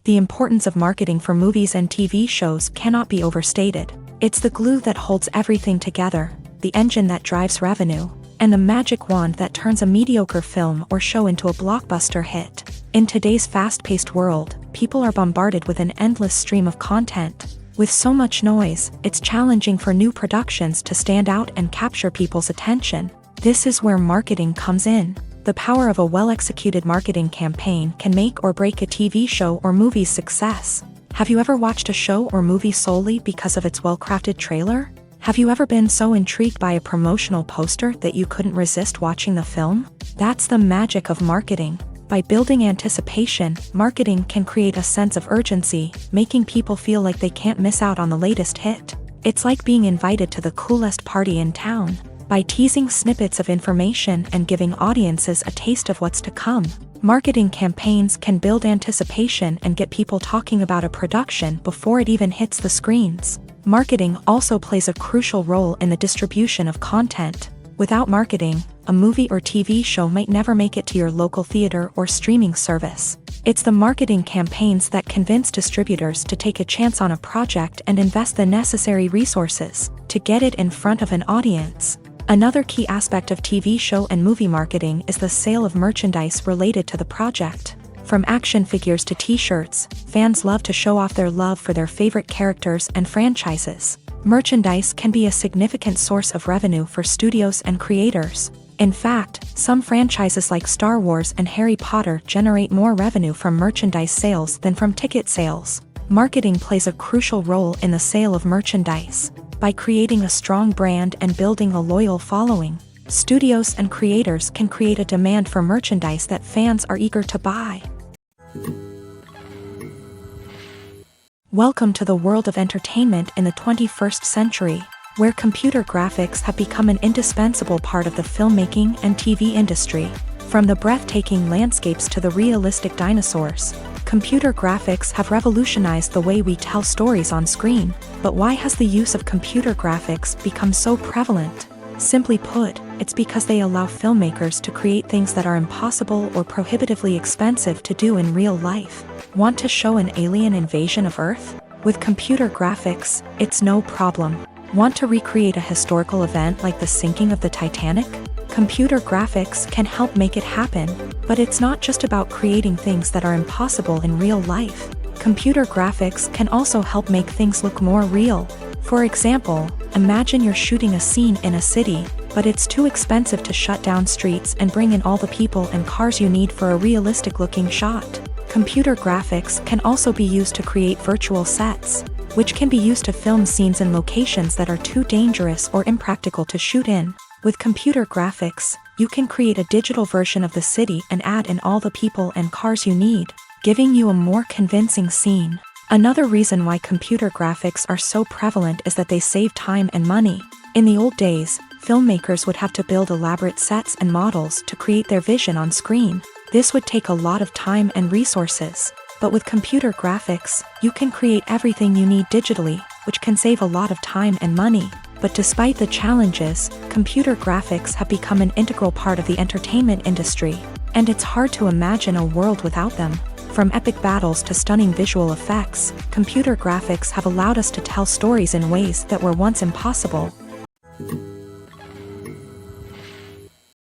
The importance of marketing for movies and TV shows cannot be overstated. It's the glue that holds everything together, the engine that drives revenue, and the magic wand that turns a mediocre film or show into a blockbuster hit. In today's fast-paced world, people are bombarded with an endless stream of content. With so much noise, it's challenging for new productions to stand out and capture people's attention. This is where marketing comes in. The power of a well-executed marketing campaign can make or break a TV show or movie's success. Have you ever watched a show or movie solely because of its well-crafted trailer? Have you ever been so intrigued by a promotional poster that you couldn't resist watching the film? That's the magic of marketing. By building anticipation, marketing can create a sense of urgency, making people feel like they can't miss out on the latest hit. It's like being invited to the coolest party in town. By teasing snippets of information and giving audiences a taste of what's to come, marketing campaigns can build anticipation and get people talking about a production before it even hits the screens. Marketing also plays a crucial role in the distribution of content. Without marketing, a movie or TV show might never make it to your local theater or streaming service. It's the marketing campaigns that convince distributors to take a chance on a project and invest the necessary resources to get it in front of an audience. Another key aspect of TV show and movie marketing is the sale of merchandise related to the project. From action figures to t-shirts, fans love to show off their love for their favorite characters and franchises. Merchandise can be a significant source of revenue for studios and creators. In fact, some franchises like Star Wars and Harry Potter generate more revenue from merchandise sales than from ticket sales. Marketing plays a crucial role in the sale of merchandise. By creating a strong brand and building a loyal following, studios and creators can create a demand for merchandise that fans are eager to buy. Welcome to the world of entertainment in the 21st century, where computer graphics have become an indispensable part of the filmmaking and TV industry. From the breathtaking landscapes to the realistic dinosaurs, computer graphics have revolutionized the way we tell stories on screen. But why has the use of computer graphics become so prevalent? Simply put, it's because they allow filmmakers to create things that are impossible or prohibitively expensive to do in real life. Want to show an alien invasion of Earth? With computer graphics, it's no problem. Want to recreate a historical event like the sinking of the Titanic? Computer graphics can help make it happen, but it's not just about creating things that are impossible in real life. Computer graphics can also help make things look more real. For example, imagine you're shooting a scene in a city, but it's too expensive to shut down streets and bring in all the people and cars you need for a realistic-looking shot. Computer graphics can also be used to create virtual sets, which can be used to film scenes in locations that are too dangerous or impractical to shoot in. With computer graphics, you can create a digital version of the city and add in all the people and cars you need, giving you a more convincing scene. Another reason why computer graphics are so prevalent is that they save time and money. In the old days, filmmakers would have to build elaborate sets and models to create their vision on screen. This would take a lot of time and resources. But with computer graphics, you can create everything you need digitally, which can save a lot of time and money. But despite the challenges, computer graphics have become an integral part of the entertainment industry, and it's hard to imagine a world without them. From epic battles to stunning visual effects, computer graphics have allowed us to tell stories in ways that were once impossible.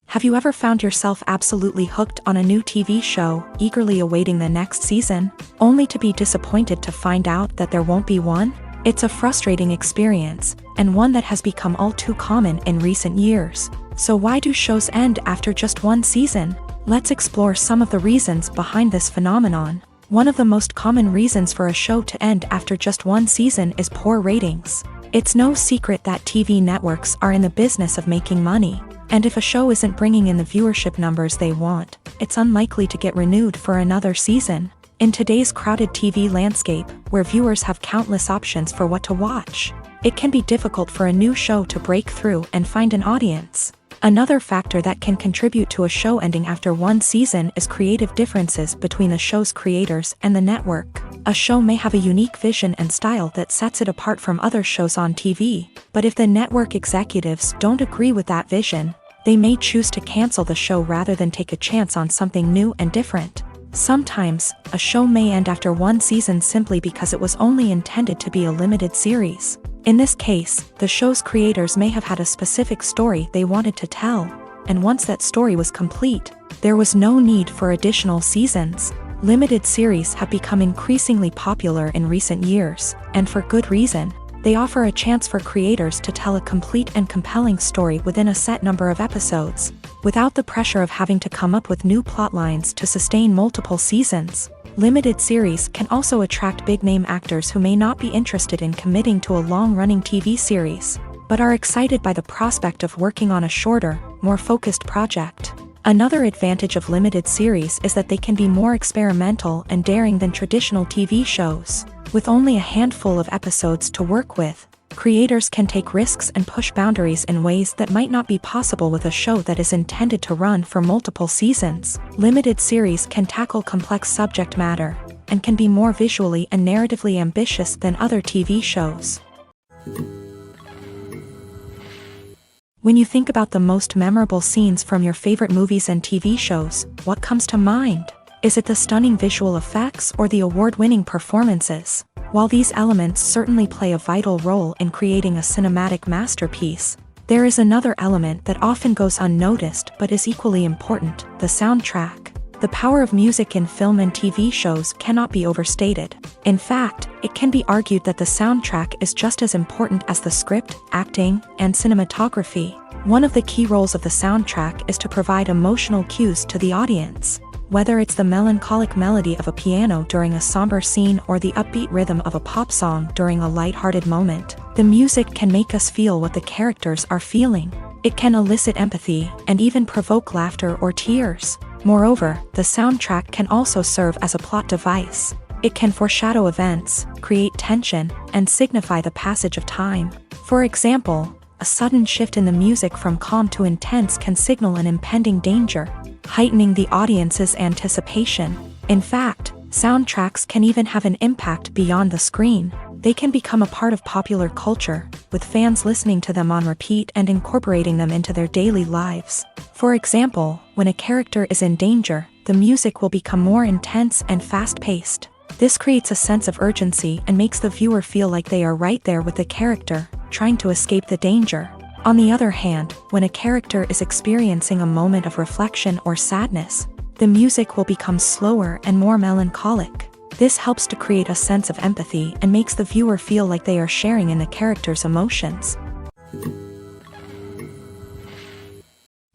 Have you ever found yourself absolutely hooked on a new TV show, eagerly awaiting the next season, only to be disappointed to find out that there won't be one? It's a frustrating experience, and one that has become all too common in recent years. So why do shows end after just one season? Let's explore some of the reasons behind this phenomenon. One of the most common reasons for a show to end after just one season is poor ratings. It's no secret that TV networks are in the business of making money, and if a show isn't bringing in the viewership numbers they want, it's unlikely to get renewed for another season. In today's crowded TV landscape, where viewers have countless options for what to watch, it can be difficult for a new show to break through and find an audience. Another factor that can contribute to a show ending after one season is creative differences between the show's creators and the network. A show may have a unique vision and style that sets it apart from other shows on TV, but if the network executives don't agree with that vision, they may choose to cancel the show rather than take a chance on something new and different. Sometimes, a show may end after one season simply because it was only intended to be a limited series. In this case, the show's creators may have had a specific story they wanted to tell, and once that story was complete, there was no need for additional seasons. Limited series have become increasingly popular in recent years, and for good reason. They offer a chance for creators to tell a complete and compelling story within a set number of episodes, without the pressure of having to come up with new plot lines to sustain multiple seasons. Limited series can also attract big-name actors who may not be interested in committing to a long-running TV series, but are excited by the prospect of working on a shorter, more focused project. Another advantage of limited series is that they can be more experimental and daring than traditional TV shows. With only a handful of episodes to work with, creators can take risks and push boundaries in ways that might not be possible with a show that is intended to run for multiple seasons. Limited series can tackle complex subject matter, and can be more visually and narratively ambitious than other TV shows. When you think about the most memorable scenes from your favorite movies and TV shows, what comes to mind? Is it the stunning visual effects or the award-winning performances? While these elements certainly play a vital role in creating a cinematic masterpiece, there is another element that often goes unnoticed but is equally important: the soundtrack. The power of music in film and TV shows cannot be overstated. In fact, it can be argued that the soundtrack is just as important as the script, acting, and cinematography. One of the key roles of the soundtrack is to provide emotional cues to the audience. Whether it's the melancholic melody of a piano during a somber scene or the upbeat rhythm of a pop song during a lighthearted moment, the music can make us feel what the characters are feeling. It can elicit empathy and even provoke laughter or tears. Moreover, the soundtrack can also serve as a plot device. It can foreshadow events, create tension, and signify the passage of time. For example, a sudden shift in the music from calm to intense can signal an impending danger, heightening the audience's anticipation. In fact, soundtracks can even have an impact beyond the screen. They can become a part of popular culture, with fans listening to them on repeat and incorporating them into their daily lives. For example, when a character is in danger, the music will become more intense and fast-paced. This creates a sense of urgency and makes the viewer feel like they are right there with the character, trying to escape the danger. On the other hand, when a character is experiencing a moment of reflection or sadness, the music will become slower and more melancholic. This helps to create a sense of empathy and makes the viewer feel like they are sharing in the character's emotions.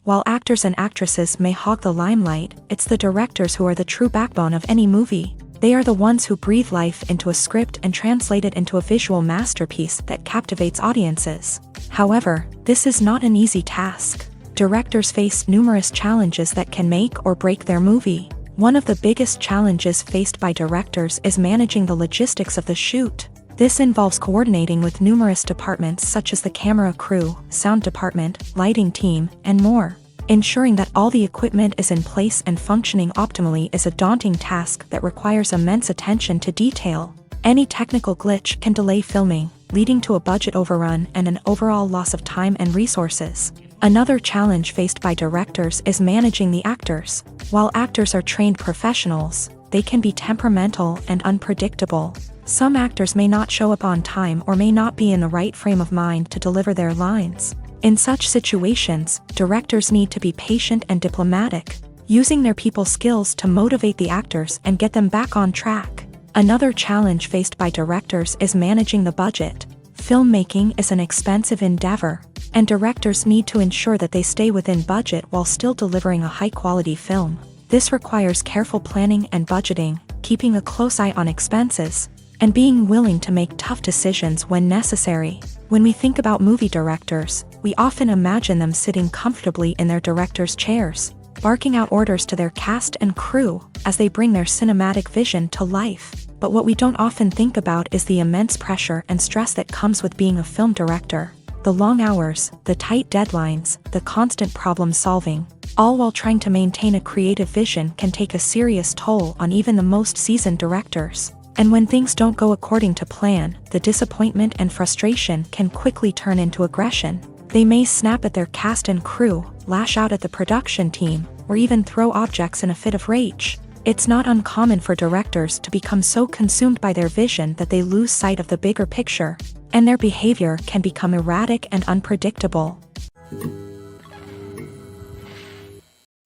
While actors and actresses may hog the limelight, it's the directors who are the true backbone of any movie. They are the ones who breathe life into a script and translate it into a visual masterpiece that captivates audiences. However, this is not an easy task. Directors face numerous challenges that can make or break their movie. One of the biggest challenges faced by directors is managing the logistics of the shoot. This involves coordinating with numerous departments such as the camera crew, sound department, lighting team, and more. Ensuring that all the equipment is in place and functioning optimally is a daunting task that requires immense attention to detail. Any technical glitch can delay filming, leading to a budget overrun and an overall loss of time and resources. Another challenge faced by directors is managing the actors. While actors are trained professionals, they can be temperamental and unpredictable. Some actors may not show up on time or may not be in the right frame of mind to deliver their lines. In such situations, directors need to be patient and diplomatic, using their people skills to motivate the actors and get them back on track. Another challenge faced by directors is managing the budget. Filmmaking is an expensive endeavor, and directors need to ensure that they stay within budget while still delivering a high-quality film. This requires careful planning and budgeting, keeping a close eye on expenses, and being willing to make tough decisions when necessary. When we think about movie directors, we often imagine them sitting comfortably in their director's chairs, barking out orders to their cast and crew as they bring their cinematic vision to life. But what we don't often think about is the immense pressure and stress that comes with being a film director. The long hours, the tight deadlines, the constant problem solving, all while trying to maintain a creative vision can take a serious toll on even the most seasoned directors. And when things don't go according to plan, the disappointment and frustration can quickly turn into aggression. They may snap at their cast and crew, lash out at the production team, or even throw objects in a fit of rage. It's not uncommon for directors to become so consumed by their vision that they lose sight of the bigger picture, and their behavior can become erratic and unpredictable.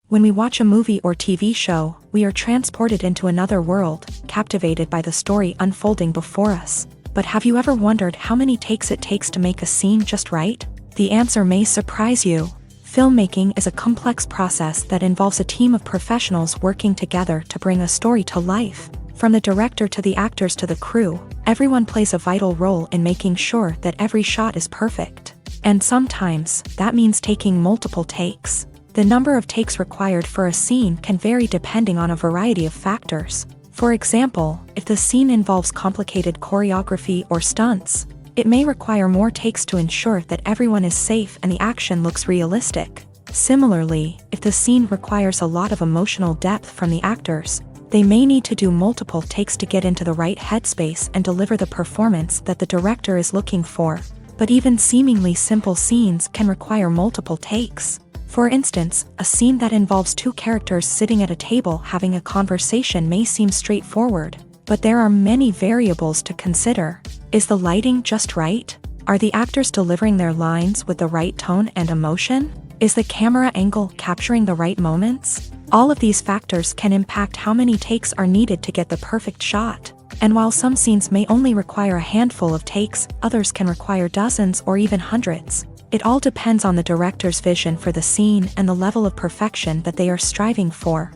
When we watch a movie or TV show, we are transported into another world, captivated by the story unfolding before us. But have you ever wondered how many takes it takes to make a scene just right? The answer may surprise you. Filmmaking is a complex process that involves a team of professionals working together to bring a story to life. From the director to the actors to the crew, everyone plays a vital role in making sure that every shot is perfect. And sometimes, that means taking multiple takes. The number of takes required for a scene can vary depending on a variety of factors. For example, if the scene involves complicated choreography or stunts, it may require more takes to ensure that everyone is safe and the action looks realistic. Similarly, if the scene requires a lot of emotional depth from the actors, they may need to do multiple takes to get into the right headspace and deliver the performance that the director is looking for. But even seemingly simple scenes can require multiple takes. For instance, a scene that involves two characters sitting at a table having a conversation may seem straightforward, but there are many variables to consider. Is the lighting just right? Are the actors delivering their lines with the right tone and emotion? Is the camera angle capturing the right moments? All of these factors can impact how many takes are needed to get the perfect shot. And while some scenes may only require a handful of takes, others can require dozens or even hundreds. It all depends on the director's vision for the scene and the level of perfection that they are striving for.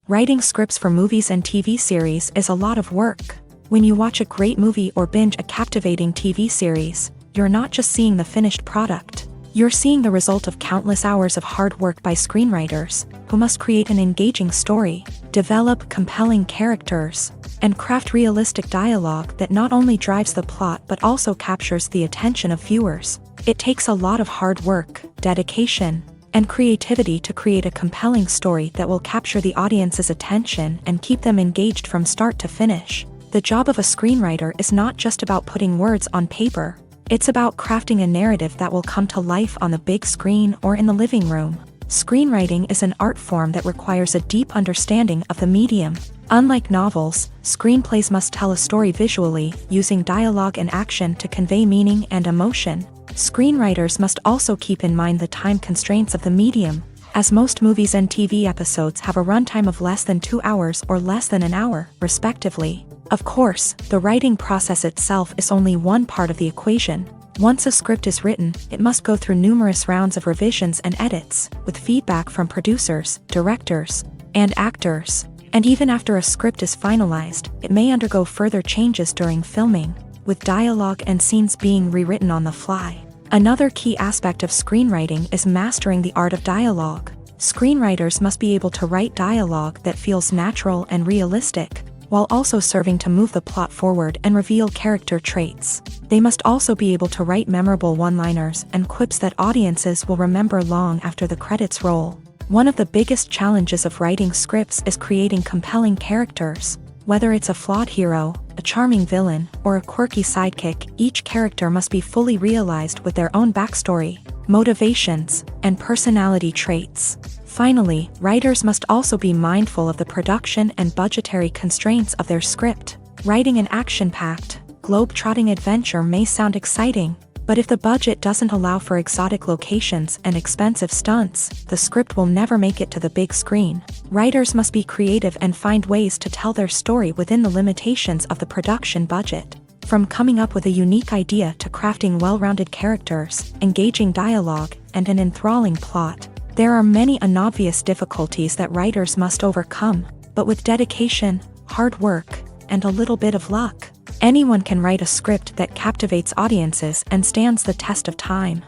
Writing scripts for movies and TV series is a lot of work. When you watch a great movie or binge a captivating TV series, you're not just seeing the finished product. You're seeing the result of countless hours of hard work by screenwriters, who must create an engaging story, develop compelling characters, and craft realistic dialogue that not only drives the plot but also captures the attention of viewers. It takes a lot of hard work, dedication, and creativity to create a compelling story that will capture the audience's attention and keep them engaged from start to finish. The job of a screenwriter is not just about putting words on paper. It's about crafting a narrative that will come to life on the big screen or in the living room. Screenwriting is an art form that requires a deep understanding of the medium. Unlike novels, screenplays must tell a story visually, using dialogue and action to convey meaning and emotion. Screenwriters must also keep in mind the time constraints of the medium, as most movies and TV episodes have a runtime of less than 2 hours or less than an hour, respectively. Of course, the writing process itself is only one part of the equation. Once a script is written, it must go through numerous rounds of revisions and edits, with feedback from producers, directors, and actors. And even after a script is finalized, it may undergo further changes during filming, with dialogue and scenes being rewritten on the fly. Another key aspect of screenwriting is mastering the art of dialogue. Screenwriters must be able to write dialogue that feels natural and realistic, while also serving to move the plot forward and reveal character traits. They must also be able to write memorable one-liners and quips that audiences will remember long after the credits roll. One of the biggest challenges of writing scripts is creating compelling characters. Whether it's a flawed hero, a charming villain, or a quirky sidekick, each character must be fully realized with their own backstory, motivations, and personality traits. Finally, writers must also be mindful of the production and budgetary constraints of their script. Writing an action-packed, globe-trotting adventure may sound exciting, but if the budget doesn't allow for exotic locations and expensive stunts, the script will never make it to the big screen. Writers must be creative and find ways to tell their story within the limitations of the production budget. From coming up with a unique idea to crafting well-rounded characters, engaging dialogue, and an enthralling plot, there are many unobvious difficulties that writers must overcome, but with dedication, hard work, and a little bit of luck, anyone can write a script that captivates audiences and stands the test of time.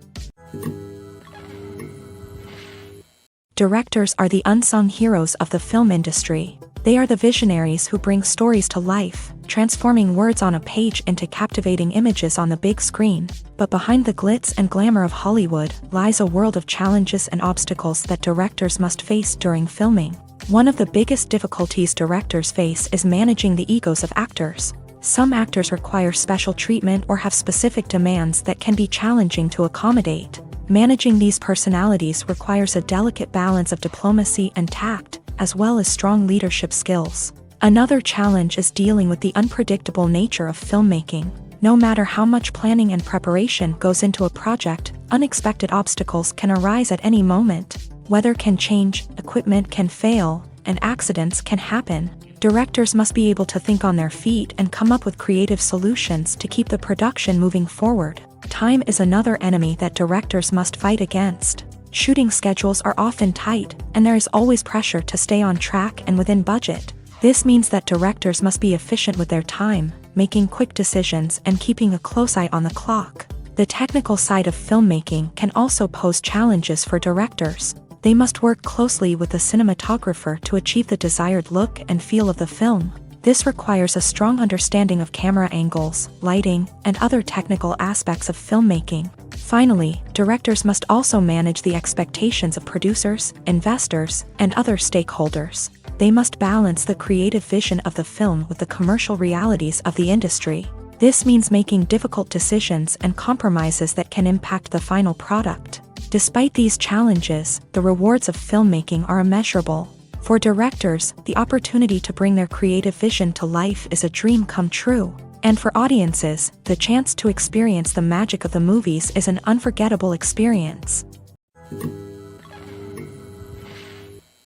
Directors are the unsung heroes of the film industry. They are the visionaries who bring stories to life, transforming words on a page into captivating images on the big screen. But behind the glitz and glamour of Hollywood lies a world of challenges and obstacles that directors must face during filming. One of the biggest difficulties directors face is managing the egos of actors. Some actors require special treatment or have specific demands that can be challenging to accommodate. Managing these personalities requires a delicate balance of diplomacy and tact, as well as strong leadership skills. Another challenge is dealing with the unpredictable nature of filmmaking. No matter how much planning and preparation goes into a project, unexpected obstacles can arise at any moment. Weather can change, equipment can fail, and accidents can happen. Directors must be able to think on their feet and come up with creative solutions to keep the production moving forward. Time is another enemy that directors must fight against. Shooting schedules are often tight, and there is always pressure to stay on track and within budget. This means that directors must be efficient with their time, making quick decisions and keeping a close eye on the clock. The technical side of filmmaking can also pose challenges for directors. They must work closely with the cinematographer to achieve the desired look and feel of the film. This requires a strong understanding of camera angles, lighting, and other technical aspects of filmmaking. Finally, directors must also manage the expectations of producers, investors, and other stakeholders. They must balance the creative vision of the film with the commercial realities of the industry. This means making difficult decisions and compromises that can impact the final product. Despite these challenges, the rewards of filmmaking are immeasurable. For directors, the opportunity to bring their creative vision to life is a dream come true. And for audiences, the chance to experience the magic of the movies is an unforgettable experience.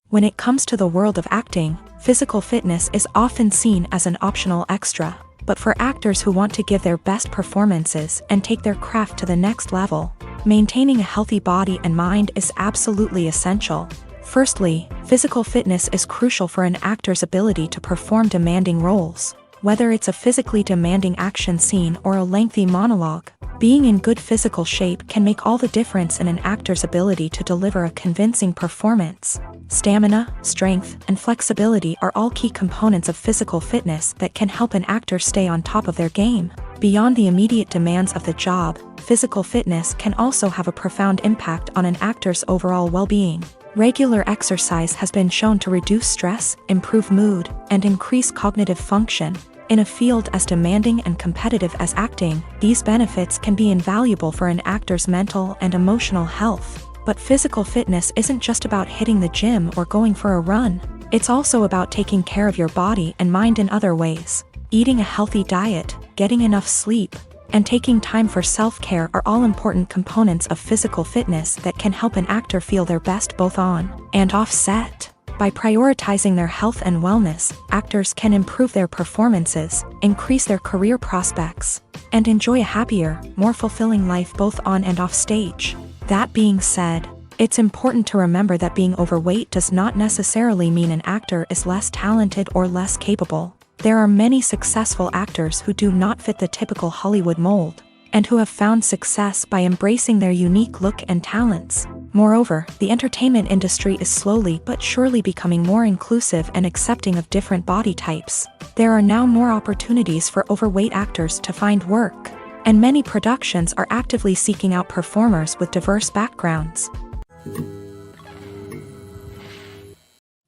When it comes to the world of acting, physical fitness is often seen as an optional extra. But for actors who want to give their best performances and take their craft to the next level, maintaining a healthy body and mind is absolutely essential. Firstly, physical fitness is crucial for an actor's ability to perform demanding roles. Whether it's a physically demanding action scene or a lengthy monologue, being in good physical shape can make all the difference in an actor's ability to deliver a convincing performance. Stamina, strength, and flexibility are all key components of physical fitness that can help an actor stay on top of their game. Beyond the immediate demands of the job, physical fitness can also have a profound impact on an actor's overall well-being. Regular exercise has been shown to reduce stress, improve mood, and increase cognitive function. In a field as demanding and competitive as acting, these benefits can be invaluable for an actor's mental and emotional health. But physical fitness isn't just about hitting the gym or going for a run. It's also about taking care of your body and mind in other ways. Eating a healthy diet, getting enough sleep, and taking time for self-care are all important components of physical fitness that can help an actor feel their best both on and off set. By prioritizing their health and wellness, actors can improve their performances, increase their career prospects, and enjoy a happier, more fulfilling life both on and off stage. That being said, it's important to remember that being overweight does not necessarily mean an actor is less talented or less capable. There are many successful actors who do not fit the typical Hollywood mold, and who have found success by embracing their unique look and talents. Moreover, the entertainment industry is slowly but surely becoming more inclusive and accepting of different body types. There are now more opportunities for overweight actors to find work, and many productions are actively seeking out performers with diverse backgrounds.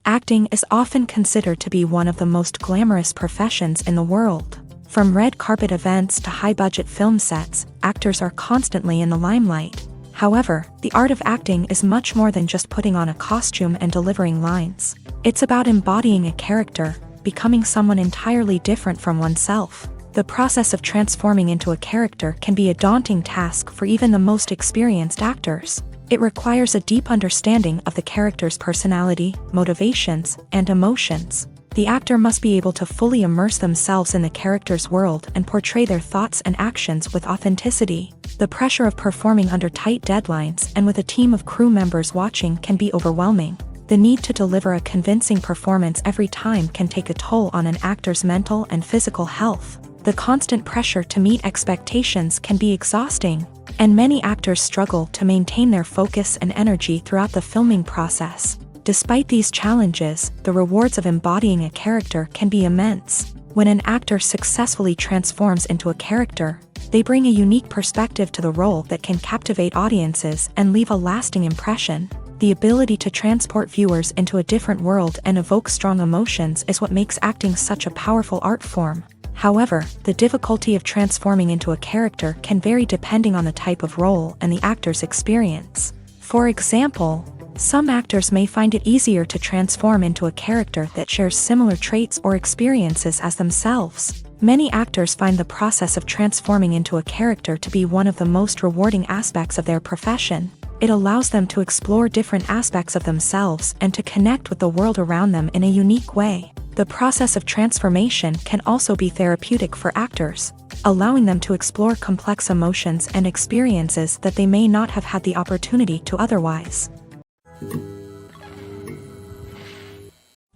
Acting is often considered to be one of the most glamorous professions in the world. From red carpet events to high-budget film sets, actors are constantly in the limelight. However, the art of acting is much more than just putting on a costume and delivering lines. It's about embodying a character, becoming someone entirely different from oneself. The process of transforming into a character can be a daunting task for even the most experienced actors. It requires a deep understanding of the character's personality, motivations, and emotions. The actor must be able to fully immerse themselves in the character's world and portray their thoughts and actions with authenticity. The pressure of performing under tight deadlines and with a team of crew members watching can be overwhelming. The need to deliver a convincing performance every time can take a toll on an actor's mental and physical health. The constant pressure to meet expectations can be exhausting, and many actors struggle to maintain their focus and energy throughout the filming process. Despite these challenges, the rewards of embodying a character can be immense. When an actor successfully transforms into a character, they bring a unique perspective to the role that can captivate audiences and leave a lasting impression. The ability to transport viewers into a different world and evoke strong emotions is what makes acting such a powerful art form. However, the difficulty of transforming into a character can vary depending on the type of role and the actor's experience. For example, some actors may find it easier to transform into a character that shares similar traits or experiences as themselves. Many actors find the process of transforming into a character to be one of the most rewarding aspects of their profession. It allows them to explore different aspects of themselves and to connect with the world around them in a unique way. The process of transformation can also be therapeutic for actors, allowing them to explore complex emotions and experiences that they may not have had the opportunity to otherwise.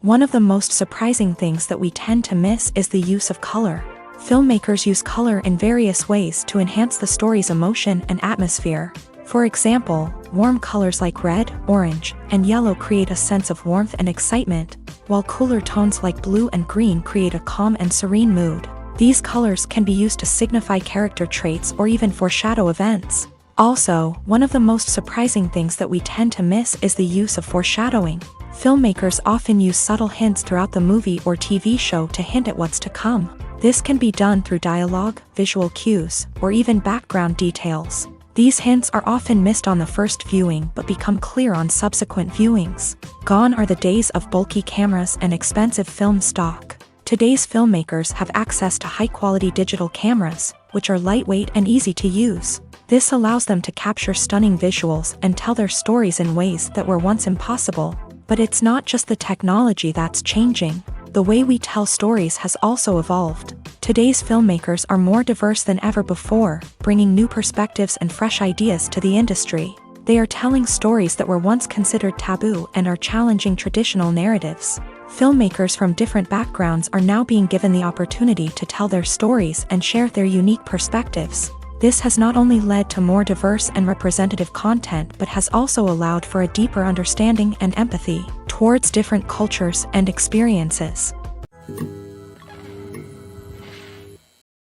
One of the most surprising things that we tend to miss is the use of color. Filmmakers use color in various ways to enhance the story's emotion and atmosphere. For example, warm colors like red, orange, and yellow create a sense of warmth and excitement, while cooler tones like blue and green create a calm and serene mood. These colors can be used to signify character traits or even foreshadow events. Also, one of the most surprising things that we tend to miss is the use of foreshadowing. Filmmakers often use subtle hints throughout the movie or TV show to hint at what's to come. This can be done through dialogue, visual cues, or even background details. These hints are often missed on the first viewing but become clear on subsequent viewings. Gone are the days of bulky cameras and expensive film stock. Today's filmmakers have access to high-quality digital cameras, which are lightweight and easy to use. This allows them to capture stunning visuals and tell their stories in ways that were once impossible. But it's not just the technology that's changing. The way we tell stories has also evolved. Today's filmmakers are more diverse than ever before, bringing new perspectives and fresh ideas to the industry. They are telling stories that were once considered taboo and are challenging traditional narratives. Filmmakers from different backgrounds are now being given the opportunity to tell their stories and share their unique perspectives. This has not only led to more diverse and representative content but has also allowed for a deeper understanding and empathy towards different cultures and experiences.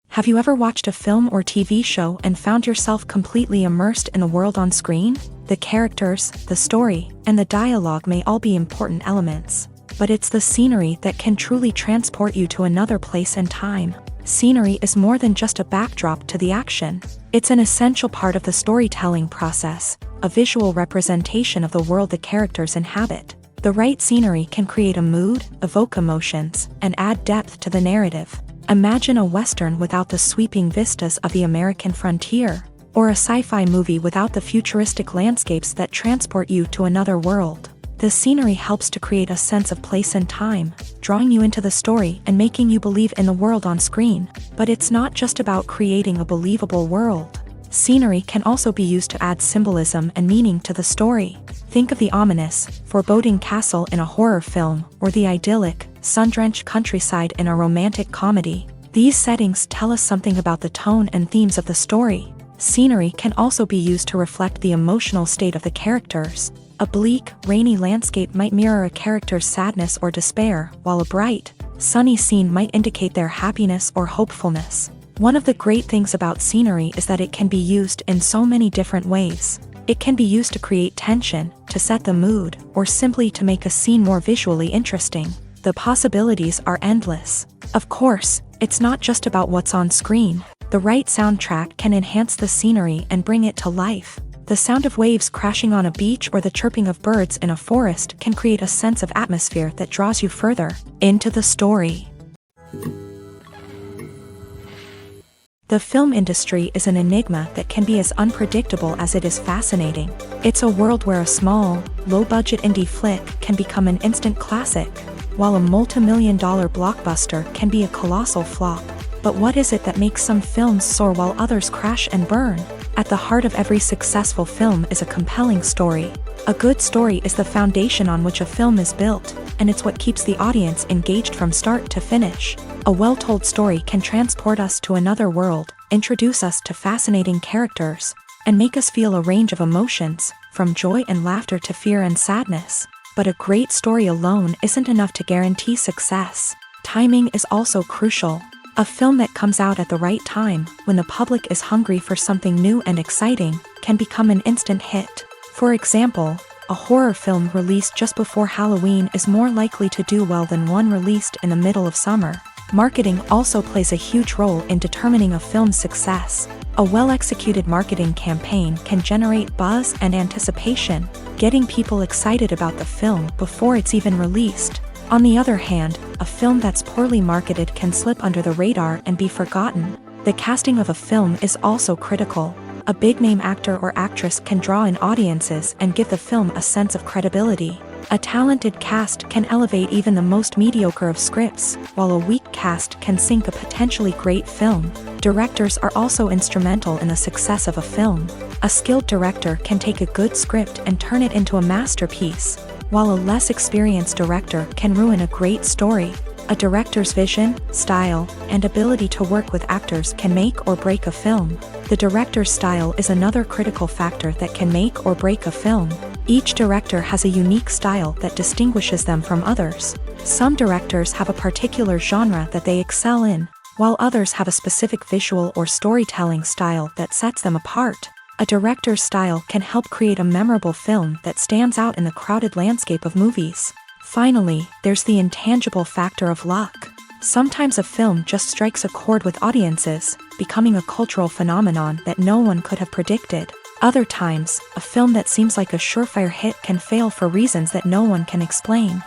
Have you ever watched a film or TV show and found yourself completely immersed in the world on screen? The characters, the story, and the dialogue may all be important elements, but it's the scenery that can truly transport you to another place and time. Scenery is more than just a backdrop to the action. It's an essential part of the storytelling process. a visual representation of the world the characters inhabit. The right scenery can create a mood, evoke emotions, and add depth to the narrative. Imagine a Western without the sweeping vistas of the American frontier, or a sci-fi movie without the futuristic landscapes that transport you to another world. The scenery helps to create a sense of place and time, drawing you into the story and making you believe in the world on screen. But it's not just about creating a believable world. Scenery can also be used to add symbolism and meaning to the story. Think of the ominous, foreboding castle in a horror film, or the idyllic, sun-drenched countryside in a romantic comedy. These settings tell us something about the tone and themes of the story. Scenery can also be used to reflect the emotional state of the characters. A bleak, rainy landscape might mirror a character's sadness or despair, while a bright, sunny scene might indicate their happiness or hopefulness. One of the great things about scenery is that it can be used in so many different ways. It can be used to create tension, to set the mood, or simply to make a scene more visually interesting. The possibilities are endless. Of course, it's not just about what's on screen. The right soundtrack can enhance the scenery and bring it to life. The sound of waves crashing on a beach or the chirping of birds in a forest can create a sense of atmosphere that draws you further into the story. The film industry is an enigma that can be as unpredictable as it is fascinating. It's a world where a small, low-budget indie flick can become an instant classic, while a multi-million-dollar blockbuster can be a colossal flop. But what is it that makes some films soar while others crash and burn? At the heart of every successful film is a compelling story. A good story is the foundation on which a film is built, and it's what keeps the audience engaged from start to finish. A well-told story can transport us to another world, introduce us to fascinating characters, and make us feel a range of emotions, from joy and laughter to fear and sadness. But a great story alone isn't enough to guarantee success. Timing is also crucial. A film that comes out at the right time, when the public is hungry for something new and exciting, can become an instant hit. For example, a horror film released just before Halloween is more likely to do well than one released in the middle of summer. Marketing also plays a huge role in determining a film's success. A well-executed marketing campaign can generate buzz and anticipation, getting people excited about the film before it's even released. On the other hand, a film that's poorly marketed can slip under the radar and be forgotten. The casting of a film is also critical. A big-name actor or actress can draw in audiences and give the film a sense of credibility. A talented cast can elevate even the most mediocre of scripts, while a weak cast can sink a potentially great film. Directors are also instrumental in the success of a film. A skilled director can take a good script and turn it into a masterpiece, while a less experienced director can ruin a great story. A director's vision, style, and ability to work with actors can make or break a film. The director's style is another critical factor that can make or break a film. Each director has a unique style that distinguishes them from others. Some directors have a particular genre that they excel in, while others have a specific visual or storytelling style that sets them apart. A director's style can help create a memorable film that stands out in the crowded landscape of movies. Finally, there's the intangible factor of luck. Sometimes a film just strikes a chord with audiences, becoming a cultural phenomenon that no one could have predicted. Other times, a film that seems like a surefire hit can fail for reasons that no one can explain.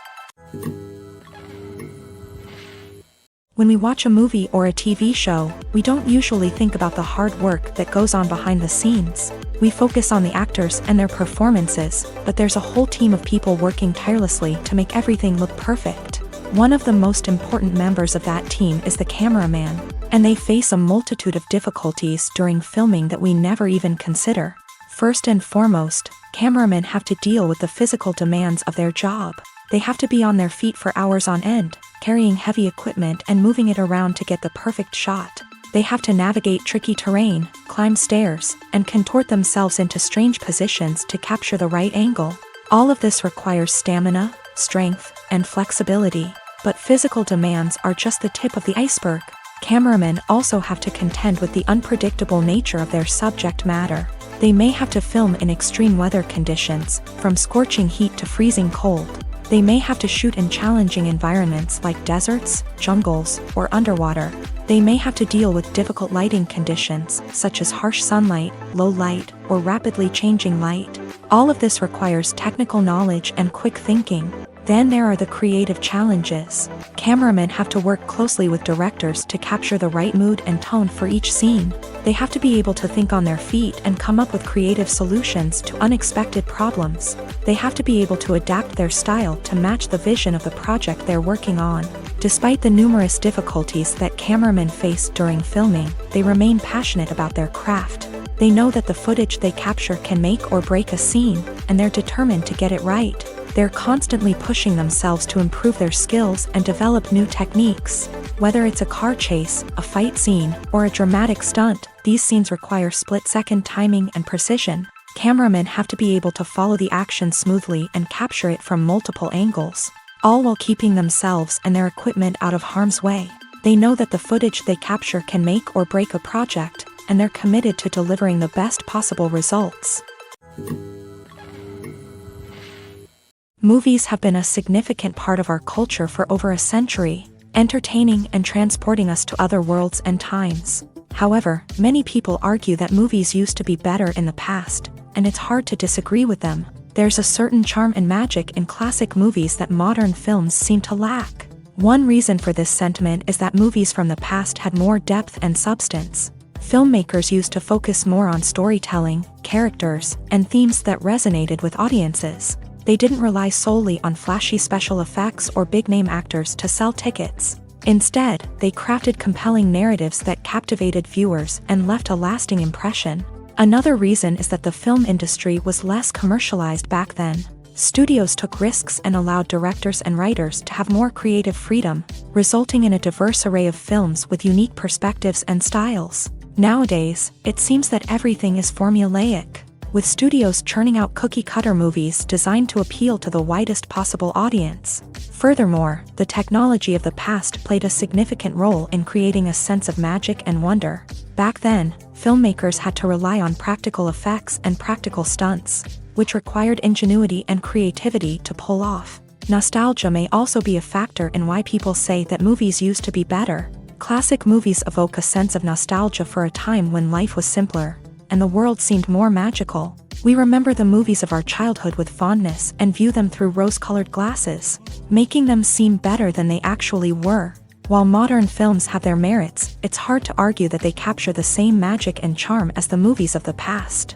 When we watch a movie or a TV show, we don't usually think about the hard work that goes on behind the scenes. We focus on the actors and their performances, but there's a whole team of people working tirelessly to make everything look perfect. One of the most important members of that team is the cameraman, and they face a multitude of difficulties during filming that we never even consider. First and foremost, cameramen have to deal with the physical demands of their job. They have to be on their feet for hours on end, carrying heavy equipment and moving it around to get the perfect shot. They have to navigate tricky terrain, climb stairs, and contort themselves into strange positions to capture the right angle. All of this requires stamina, strength, and flexibility. But physical demands are just the tip of the iceberg. Cameramen also have to contend with the unpredictable nature of their subject matter. They may have to film in extreme weather conditions, from scorching heat to freezing cold. They may have to shoot in challenging environments like deserts, jungles, or underwater. They may have to deal with difficult lighting conditions, such as harsh sunlight, low light, or rapidly changing light. All of this requires technical knowledge and quick thinking. Then there are the creative challenges. Cameramen have to work closely with directors to capture the right mood and tone for each scene. They have to be able to think on their feet and come up with creative solutions to unexpected problems. They have to be able to adapt their style to match the vision of the project they're working on. Despite the numerous difficulties that cameramen face during filming, they remain passionate about their craft. They know that the footage they capture can make or break a scene, and they're determined to get it right. They're constantly pushing themselves to improve their skills and develop new techniques. Whether it's a car chase, a fight scene, or a dramatic stunt, these scenes require split-second timing and precision. Cameramen have to be able to follow the action smoothly and capture it from multiple angles, all while keeping themselves and their equipment out of harm's way. They know that the footage they capture can make or break a project, and they're committed to delivering the best possible results. Movies have been a significant part of our culture for over a century, entertaining and transporting us to other worlds and times. However, many people argue that movies used to be better in the past, and it's hard to disagree with them. There's a certain charm and magic in classic movies that modern films seem to lack. One reason for this sentiment is that movies from the past had more depth and substance. Filmmakers used to focus more on storytelling, characters, and themes that resonated with audiences. They didn't rely solely on flashy special effects or big-name actors to sell tickets. Instead, they crafted compelling narratives that captivated viewers and left a lasting impression. Another reason is that the film industry was less commercialized back then. Studios took risks and allowed directors and writers to have more creative freedom, resulting in a diverse array of films with unique perspectives and styles. Nowadays, it seems that everything is formulaic, with studios churning out cookie-cutter movies designed to appeal to the widest possible audience. Furthermore, the technology of the past played a significant role in creating a sense of magic and wonder. Back then, filmmakers had to rely on practical effects and practical stunts, which required ingenuity and creativity to pull off. Nostalgia may also be a factor in why people say that movies used to be better. Classic movies evoke a sense of nostalgia for a time when life was simpler, and the world seemed more magical. We remember the movies of our childhood with fondness and view them through rose-colored glasses, making them seem better than they actually were. While modern films have their merits, it's hard to argue that they capture the same magic and charm as the movies of the past.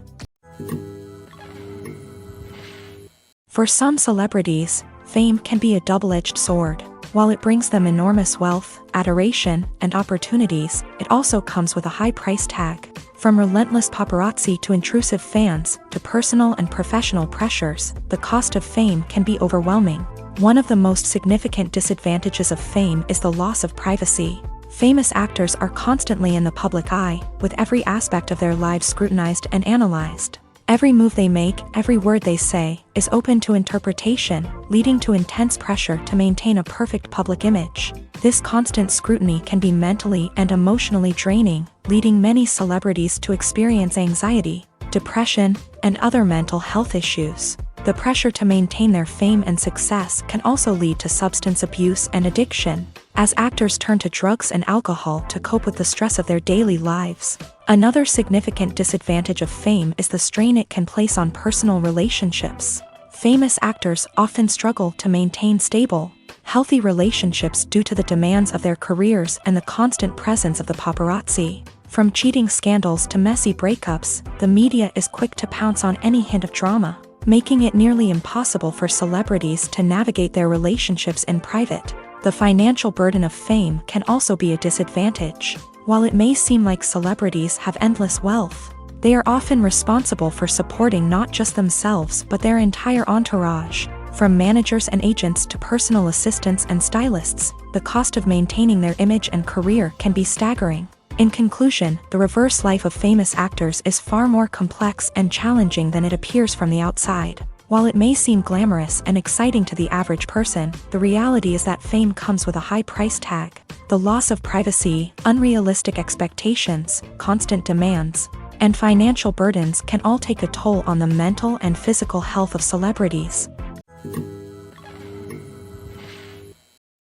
For some celebrities, fame can be a double-edged sword. While it brings them enormous wealth, adoration, and opportunities, it also comes with a high price tag. From relentless paparazzi to intrusive fans, to personal and professional pressures, the cost of fame can be overwhelming. One of the most significant disadvantages of fame is the loss of privacy. Famous actors are constantly in the public eye, with every aspect of their lives scrutinized and analyzed. Every move they make, every word they say, is open to interpretation, leading to intense pressure to maintain a perfect public image. This constant scrutiny can be mentally and emotionally draining, leading many celebrities to experience anxiety, depression, and other mental health issues. The pressure to maintain their fame and success can also lead to substance abuse and addiction, as actors turn to drugs and alcohol to cope with the stress of their daily lives. Another significant disadvantage of fame is the strain it can place on personal relationships. Famous actors often struggle to maintain stable, healthy relationships due to the demands of their careers and the constant presence of the paparazzi. From cheating scandals to messy breakups, the media is quick to pounce on any hint of drama, making it nearly impossible for celebrities to navigate their relationships in private. The financial burden of fame can also be a disadvantage. While it may seem like celebrities have endless wealth, they are often responsible for supporting not just themselves but their entire entourage. From managers and agents to personal assistants and stylists, the cost of maintaining their image and career can be staggering. In conclusion, the reverse life of famous actors is far more complex and challenging than it appears from the outside. While it may seem glamorous and exciting to the average person, the reality is that fame comes with a high price tag. The loss of privacy, unrealistic expectations, constant demands, and financial burdens can all take a toll on the mental and physical health of celebrities.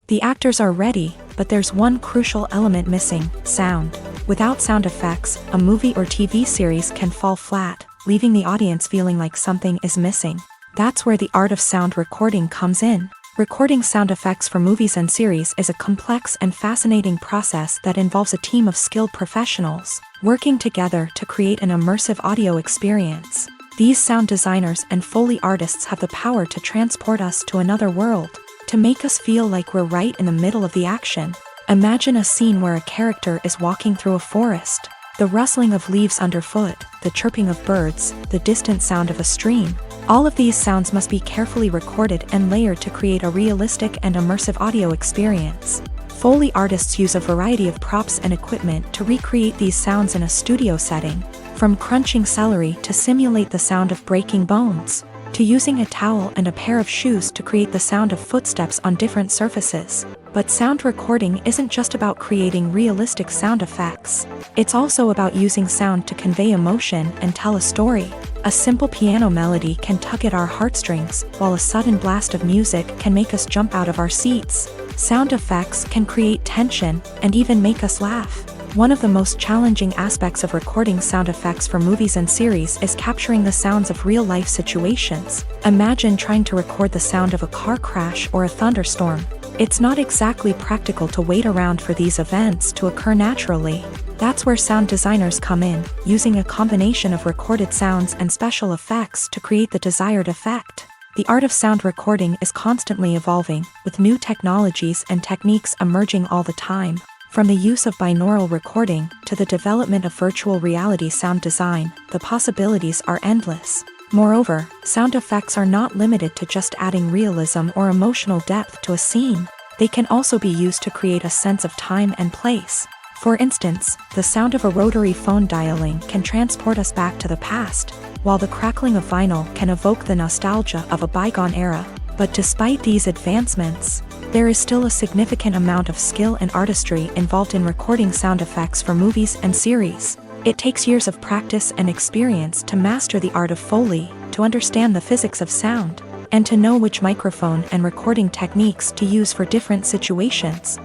The actors are ready, but there's one crucial element missing: sound. Without sound effects, a movie or TV series can fall flat. leaving the audience feeling like something is missing. That's where the art of sound recording comes in. Recording sound effects for movies and series is a complex and fascinating process that involves a team of skilled professionals working together to create an immersive audio experience. These sound designers and Foley artists have the power to transport us to another world, to make us feel like we're right in the middle of the action. Imagine a scene where a character is walking through a forest. The rustling of leaves underfoot, the chirping of birds, the distant sound of a stream. All of these sounds must be carefully recorded and layered to create a realistic and immersive audio experience. Foley artists use a variety of props and equipment to recreate these sounds in a studio setting, from crunching celery to simulate the sound of breaking bones, to using a towel and a pair of shoes to create the sound of footsteps on different surfaces. But sound recording isn't just about creating realistic sound effects. It's also about using sound to convey emotion and tell a story. A simple piano melody can tug at our heartstrings, while a sudden blast of music can make us jump out of our seats. Sound effects can create tension and even make us laugh. One of the most challenging aspects of recording sound effects for movies and series is capturing the sounds of real-life situations. Imagine trying to record the sound of a car crash or a thunderstorm. It's not exactly practical to wait around for these events to occur naturally. That's where sound designers come in, using a combination of recorded sounds and special effects to create the desired effect. The art of sound recording is constantly evolving, with new technologies and techniques emerging all the time. From the use of binaural recording to the development of virtual reality sound design, the possibilities are endless. Moreover, sound effects are not limited to just adding realism or emotional depth to a scene. They can also be used to create a sense of time and place. For instance, the sound of a rotary phone dialing can transport us back to the past, while the crackling of vinyl can evoke the nostalgia of a bygone era. But despite these advancements, there is still a significant amount of skill and artistry involved in recording sound effects for movies and series. It takes years of practice and experience to master the art of Foley, to understand the physics of sound, and to know which microphone and recording techniques to use for different situations.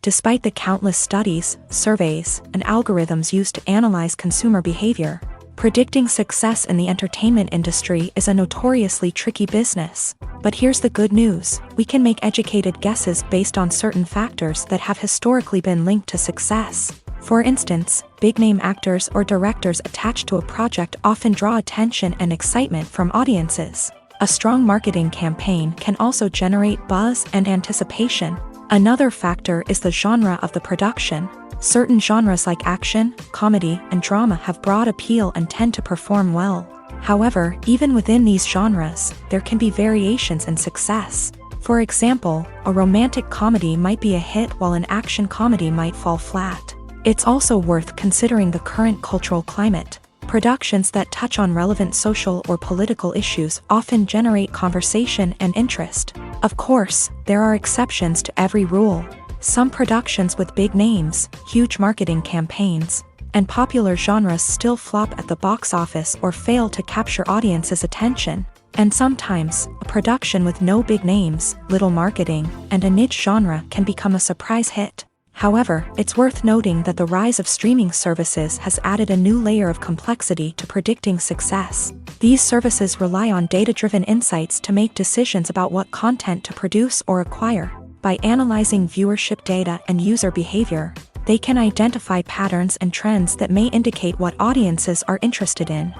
Despite the countless studies, surveys, and algorithms used to analyze consumer behavior, predicting success in the entertainment industry is a notoriously tricky business. But here's the good news: we can make educated guesses based on certain factors that have historically been linked to success. For instance, big-name actors or directors attached to a project often draw attention and excitement from audiences. A strong marketing campaign can also generate buzz and anticipation. Another factor is the genre of the production. Certain genres like action, comedy, and drama have broad appeal and tend to perform well. However, even within these genres, there can be variations in success. For example, a romantic comedy might be a hit while an action comedy might fall flat. It's also worth considering the current cultural climate. Productions that touch on relevant social or political issues often generate conversation and interest. Of course, there are exceptions to every rule. Some productions with big names, huge marketing campaigns, and popular genres still flop at the box office or fail to capture audiences' attention. And sometimes, a production with no big names, little marketing, and a niche genre can become a surprise hit. However, it's worth noting that the rise of streaming services has added a new layer of complexity to predicting success. These services rely on data-driven insights to make decisions about what content to produce or acquire. By analyzing viewership data and user behavior, they can identify patterns and trends that may indicate what audiences are interested in.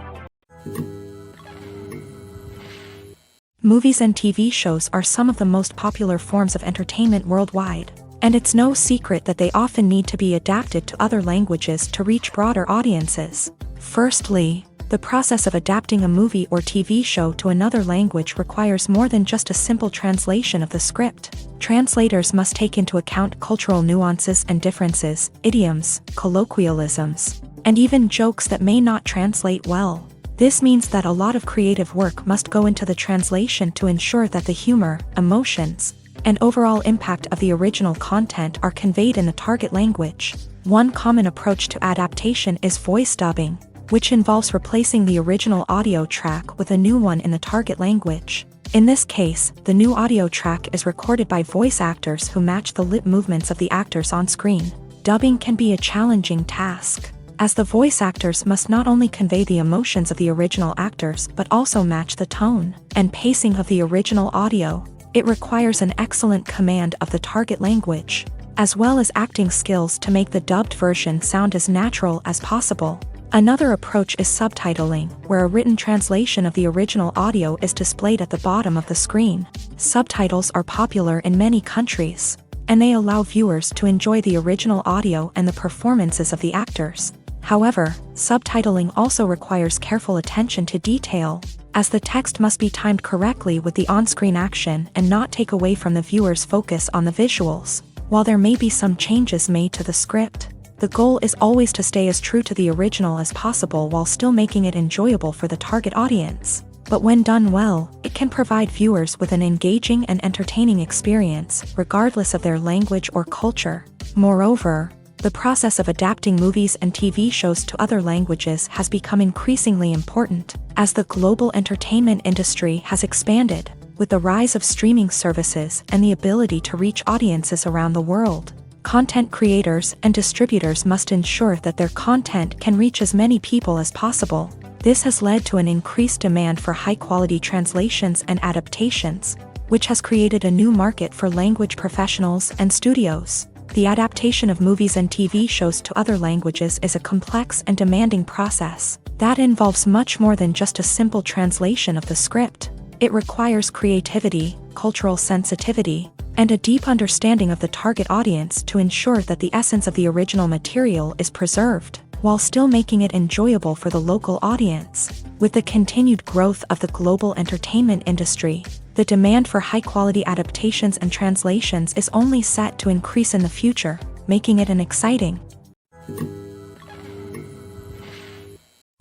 Movies and TV shows are some of the most popular forms of entertainment worldwide, and it's no secret that they often need to be adapted to other languages to reach broader audiences. Firstly, the process of adapting a movie or TV show to another language requires more than just a simple translation of the script. Translators must take into account cultural nuances and differences, idioms, colloquialisms, and even jokes that may not translate well. This means that a lot of creative work must go into the translation to ensure that the humor, emotions, and overall impact of the original content are conveyed in the target language. One common approach to adaptation is voice dubbing, which involves replacing the original audio track with a new one in the target language. In this case, the new audio track is recorded by voice actors who match the lip movements of the actors on screen. Dubbing can be a challenging task. as the voice actors must not only convey the emotions of the original actors but also match the tone and pacing of the original audio. It requires an excellent command of the target language, as well as acting skills to make the dubbed version sound as natural as possible. Another approach is subtitling, where a written translation of the original audio is displayed at the bottom of the screen. Subtitles are popular in many countries, and they allow viewers to enjoy the original audio and the performances of the actors. However, subtitling also requires careful attention to detail, as the text must be timed correctly with the on-screen action and not take away from the viewer's focus on the visuals. While there may be some changes made to the script, the goal is always to stay as true to the original as possible while still making it enjoyable for the target audience. But when done well, it can provide viewers with an engaging and entertaining experience, regardless of their language or culture. Moreover, the process of adapting movies and TV shows to other languages has become increasingly important, as the global entertainment industry has expanded, with the rise of streaming services and the ability to reach audiences around the world. Content creators and distributors must ensure that their content can reach as many people as possible. This has led to an increased demand for high-quality translations and adaptations, which has created a new market for language professionals and studios. The adaptation of movies and TV shows to other languages is a complex and demanding process that involves much more than just a simple translation of the script. It requires creativity, cultural sensitivity, and a deep understanding of the target audience to ensure that the essence of the original material is preserved, while still making it enjoyable for the local audience. With the continued growth of the global entertainment industry, the demand for high-quality adaptations and translations is only set to increase in the future, making it an exciting.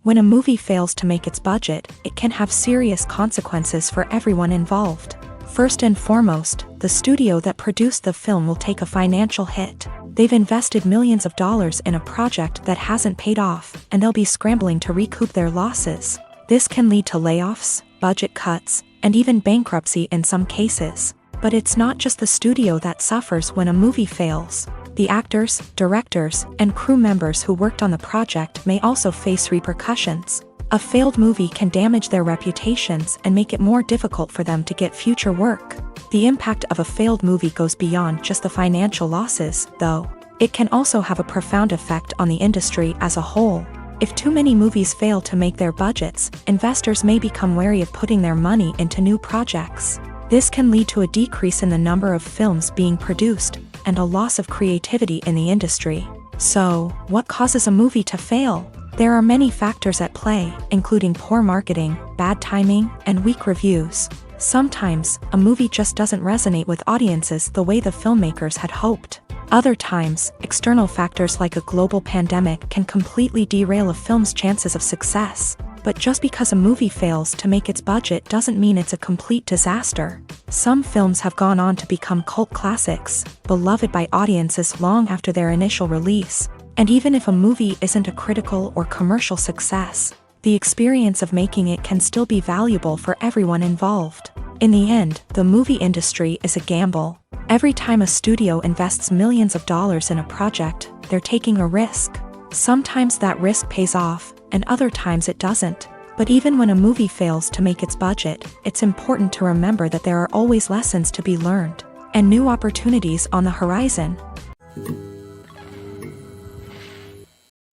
When a movie fails to make its budget, it can have serious consequences for everyone involved. First and foremost, the studio that produced the film will take a financial hit. They've invested millions of dollars in a project that hasn't paid off, and they'll be scrambling to recoup their losses. This can lead to layoffs, budget cuts, and even bankruptcy in some cases. But it's not just the studio that suffers when a movie fails. The actors, directors, and crew members who worked on the project may also face repercussions. A failed movie can damage their reputations and make it more difficult for them to get future work. The impact of a failed movie goes beyond just the financial losses, though. It can also have a profound effect on the industry as a whole. If too many movies fail to make their budgets, investors may become wary of putting their money into new projects. This can lead to a decrease in the number of films being produced, and a loss of creativity in the industry. So, what causes a movie to fail? There are many factors at play, including poor marketing, bad timing, and weak reviews. Sometimes, a movie just doesn't resonate with audiences the way the filmmakers had hoped. Other times, external factors like a global pandemic can completely derail a film's chances of success. But just because a movie fails to make its budget doesn't mean it's a complete disaster. Some films have gone on to become cult classics, beloved by audiences long after their initial release. And even if a movie isn't a critical or commercial success, the experience of making it can still be valuable for everyone involved. In the end, the movie industry is a gamble. Every time a studio invests millions of dollars in a project, they're taking a risk. Sometimes that risk pays off, and other times it doesn't. But even when a movie fails to make its budget, it's important to remember that there are always lessons to be learned, and new opportunities on the horizon.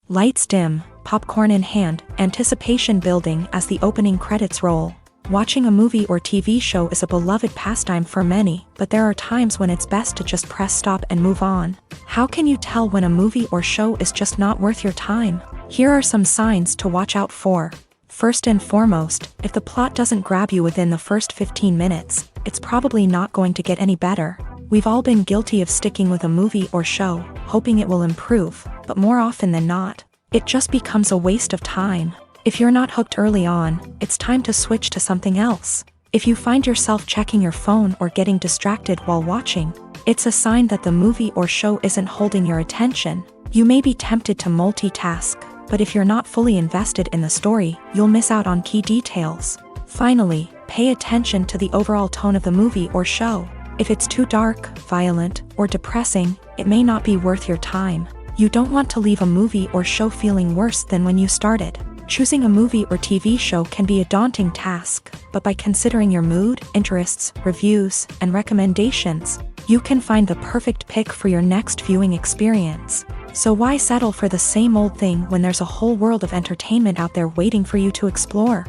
Lights dim, popcorn in hand, anticipation building as the opening credits roll. Watching a movie or TV show is a beloved pastime for many, but there are times when it's best to just press stop and move on. How can you tell when a movie or show is just not worth your time? Here are some signs to watch out for. First and foremost, if the plot doesn't grab you within the first 15 minutes, it's probably not going to get any better. We've all been guilty of sticking with a movie or show, hoping it will improve, but more often than not, it just becomes a waste of time. If you're not hooked early on, it's time to switch to something else. If you find yourself checking your phone or getting distracted while watching, it's a sign that the movie or show isn't holding your attention. You may be tempted to multitask, but if you're not fully invested in the story, you'll miss out on key details. Finally, pay attention to the overall tone of the movie or show. If it's too dark, violent, or depressing, it may not be worth your time. You don't want to leave a movie or show feeling worse than when you started. Choosing a movie or TV show can be a daunting task, but by considering your mood, interests, reviews, and recommendations, you can find the perfect pick for your next viewing experience. So why settle for the same old thing when there's a whole world of entertainment out there waiting for you to explore?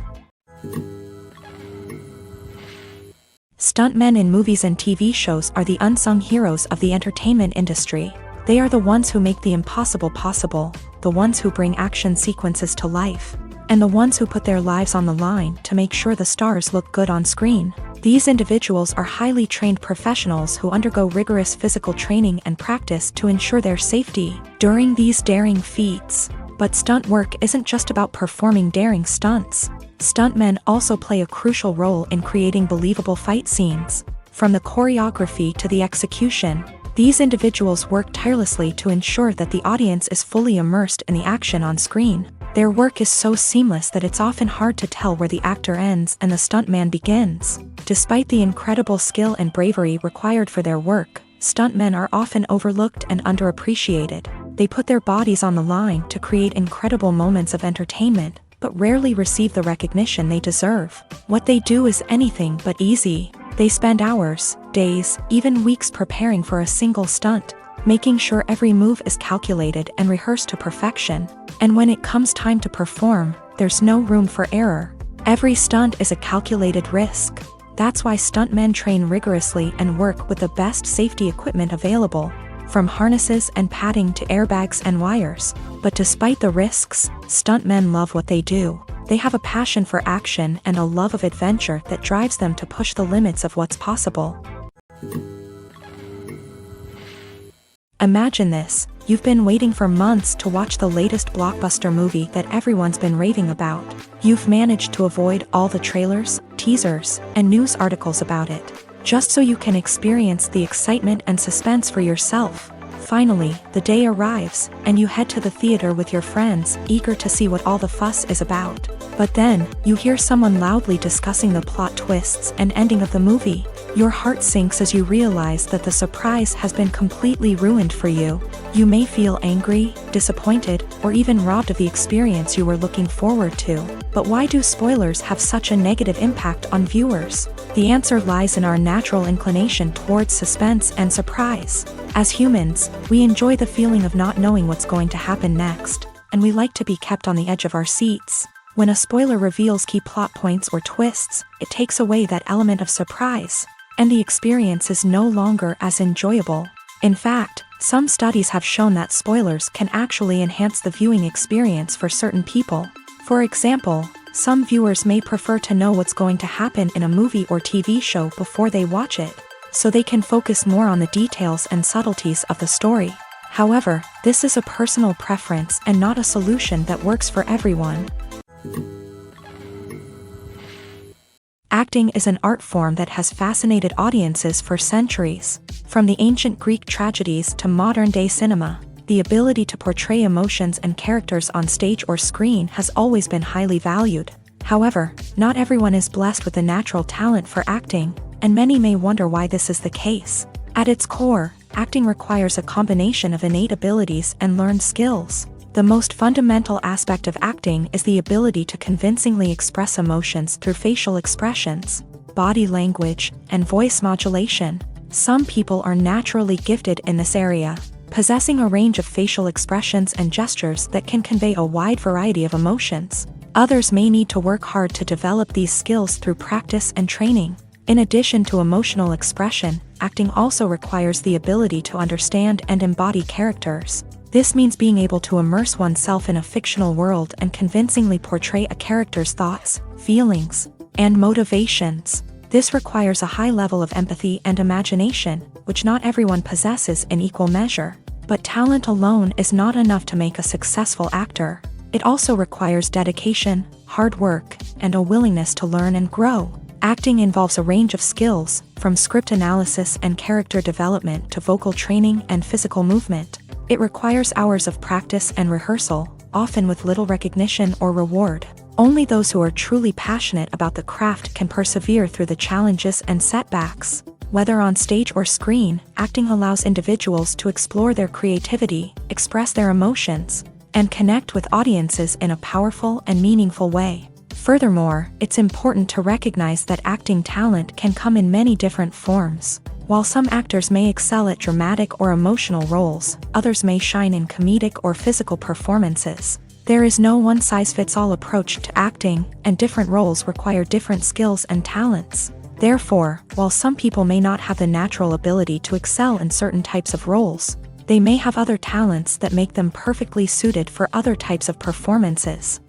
Stuntmen in movies and TV shows are the unsung heroes of the entertainment industry. They are the ones who make the impossible possible, the ones who bring action sequences to life, and the ones who put their lives on the line to make sure the stars look good on screen. These individuals are highly trained professionals who undergo rigorous physical training and practice to ensure their safety during these daring feats. But stunt work isn't just about performing daring stunts. Stuntmen also play a crucial role in creating believable fight scenes. From the choreography to the execution, these individuals work tirelessly to ensure that the audience is fully immersed in the action on screen. Their work is so seamless that it's often hard to tell where the actor ends and the stuntman begins. Despite the incredible skill and bravery required for their work, stuntmen are often overlooked and underappreciated. They put their bodies on the line to create incredible moments of entertainment, but rarely receive the recognition they deserve. What they do is anything but easy. They spend hours, days, even weeks preparing for a single stunt, making sure every move is calculated and rehearsed to perfection. And when it comes time to perform, there's no room for error. Every stunt is a calculated risk. That's why stuntmen train rigorously and work with the best safety equipment available, from harnesses and padding to airbags and wires. But despite the risks, stuntmen love what they do. They have a passion for action and a love of adventure that drives them to push the limits of what's possible. Imagine this: you've been waiting for months to watch the latest blockbuster movie that everyone's been raving about. You've managed to avoid all the trailers, teasers, and news articles about it, just so you can experience the excitement and suspense for yourself. Finally, the day arrives, and you head to the theater with your friends, eager to see what all the fuss is about. But then, you hear someone loudly discussing the plot twists and ending of the movie. Your heart sinks as you realize that the surprise has been completely ruined for you. You may feel angry, disappointed, or even robbed of the experience you were looking forward to. But why do spoilers have such a negative impact on viewers? The answer lies in our natural inclination towards suspense and surprise. As humans, we enjoy the feeling of not knowing what's going to happen next, and we like to be kept on the edge of our seats. When a spoiler reveals key plot points or twists, it takes away that element of surprise, and the experience is no longer as enjoyable. In fact, some studies have shown that spoilers can actually enhance the viewing experience for certain people. For example, some viewers may prefer to know what's going to happen in a movie or TV show before they watch it, so they can focus more on the details and subtleties of the story. However, this is a personal preference and not a solution that works for everyone. Acting is an art form that has fascinated audiences for centuries. From the ancient Greek tragedies to modern-day cinema, the ability to portray emotions and characters on stage or screen has always been highly valued. However, not everyone is blessed with the natural talent for acting, and many may wonder why this is the case. At its core, acting requires a combination of innate abilities and learned skills. The most fundamental aspect of acting is the ability to convincingly express emotions through facial expressions, body language, and voice modulation. Some people are naturally gifted in this area, possessing a range of facial expressions and gestures that can convey a wide variety of emotions. Others may need to work hard to develop these skills through practice and training. In addition to emotional expression, acting also requires the ability to understand and embody characters. This means being able to immerse oneself in a fictional world and convincingly portray a character's thoughts, feelings, and motivations. This requires a high level of empathy and imagination, which not everyone possesses in equal measure. But talent alone is not enough to make a successful actor. It also requires dedication, hard work, and a willingness to learn and grow. Acting involves a range of skills, from script analysis and character development to vocal training and physical movement. It requires hours of practice and rehearsal, often with little recognition or reward. Only those who are truly passionate about the craft can persevere through the challenges and setbacks. Whether on stage or screen, acting allows individuals to explore their creativity, express their emotions, and connect with audiences in a powerful and meaningful way. Furthermore, it's important to recognize that acting talent can come in many different forms. While some actors may excel at dramatic or emotional roles, others may shine in comedic or physical performances. There is no one-size-fits-all approach to acting, and different roles require different skills and talents. Therefore, while some people may not have the natural ability to excel in certain types of roles, they may have other talents that make them perfectly suited for other types of performances.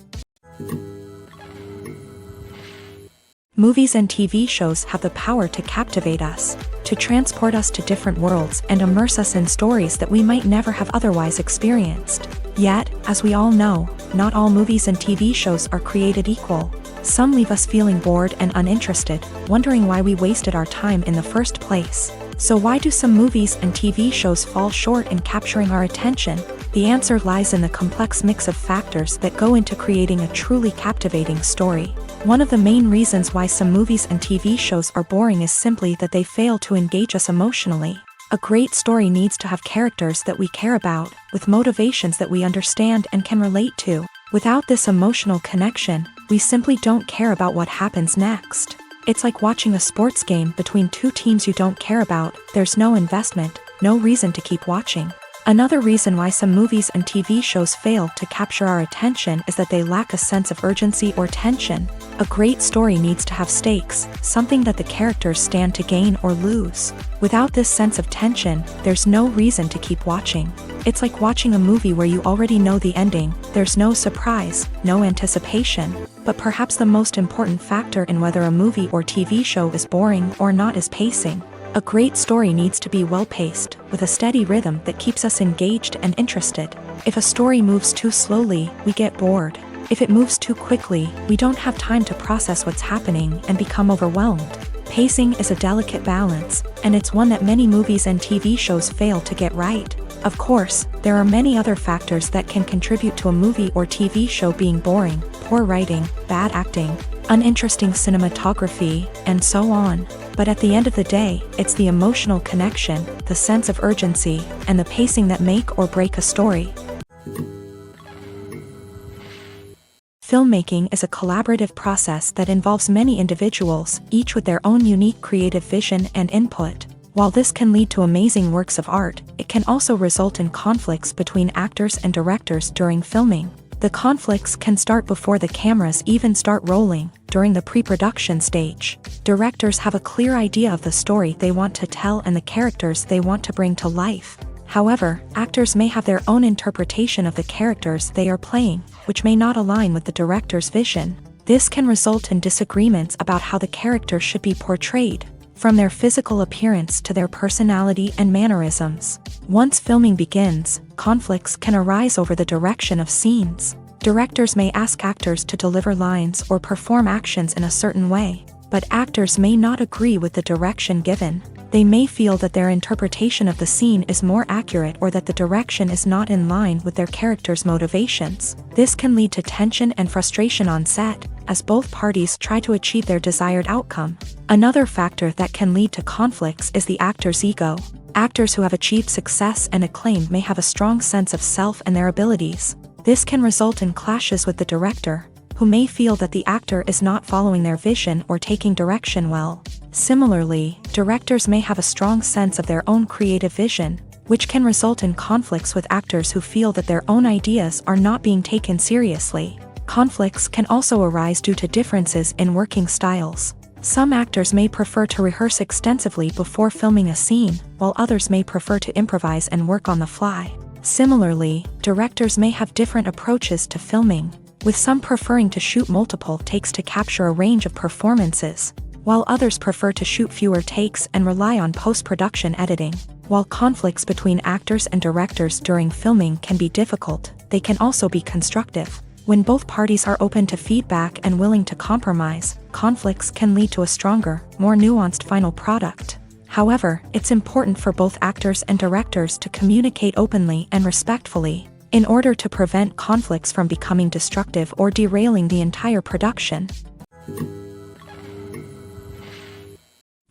Movies and TV shows have the power to captivate us, to transport us to different worlds and immerse us in stories that we might never have otherwise experienced. Yet, as we all know, not all movies and TV shows are created equal. Some leave us feeling bored and uninterested, wondering why we wasted our time in the first place. So why do some movies and TV shows fall short in capturing our attention? The answer lies in the complex mix of factors that go into creating a truly captivating story. One of the main reasons why some movies and TV shows are boring is simply that they fail to engage us emotionally. A great story needs to have characters that we care about, with motivations that we understand and can relate to. Without this emotional connection, we simply don't care about what happens next. It's like watching a sports game between two teams you don't care about. There's no investment, no reason to keep watching. Another reason why some movies and TV shows fail to capture our attention is that they lack a sense of urgency or tension. A great story needs to have stakes, something that the characters stand to gain or lose. Without this sense of tension, there's no reason to keep watching. It's like watching a movie where you already know the ending. There's no surprise, no anticipation. But perhaps the most important factor in whether a movie or TV show is boring or not is pacing. A great story needs to be well-paced, with a steady rhythm that keeps us engaged and interested. If a story moves too slowly, we get bored. If it moves too quickly, we don't have time to process what's happening and become overwhelmed. Pacing is a delicate balance, and it's one that many movies and TV shows fail to get right. Of course, there are many other factors that can contribute to a movie or TV show being boring: poor writing, bad acting, uninteresting cinematography, and so on. But at the end of the day, it's the emotional connection, the sense of urgency, and the pacing that make or break a story. Filmmaking is a collaborative process that involves many individuals, each with their own unique creative vision and input. While this can lead to amazing works of art, it can also result in conflicts between actors and directors during filming. The conflicts can start before the cameras even start rolling, during the pre-production stage. Directors have a clear idea of the story they want to tell and the characters they want to bring to life. However, actors may have their own interpretation of the characters they are playing, which may not align with the director's vision. This can result in disagreements about how the characters should be portrayed, from their physical appearance to their personality and mannerisms. Once filming begins, conflicts can arise over the direction of scenes. Directors may ask actors to deliver lines or perform actions in a certain way, but actors may not agree with the direction given. They may feel that their interpretation of the scene is more accurate or that the direction is not in line with their character's motivations. This can lead to tension and frustration on set, as both parties try to achieve their desired outcome. Another factor that can lead to conflicts is the actor's ego. Actors who have achieved success and acclaim may have a strong sense of self and their abilities. This can result in clashes with the director, who may feel that the actor is not following their vision or taking direction well. Similarly, directors may have a strong sense of their own creative vision, which can result in conflicts with actors who feel that their own ideas are not being taken seriously. Conflicts can also arise due to differences in working styles. Some actors may prefer to rehearse extensively before filming a scene, while others may prefer to improvise and work on the fly. Similarly, directors may have different approaches to filming, with some preferring to shoot multiple takes to capture a range of performances, while others prefer to shoot fewer takes and rely on post-production editing. While conflicts between actors and directors during filming can be difficult, they can also be constructive. When both parties are open to feedback and willing to compromise, conflicts can lead to a stronger, more nuanced final product. However, it's important for both actors and directors to communicate openly and respectfully, in order to prevent conflicts from becoming destructive or derailing the entire production.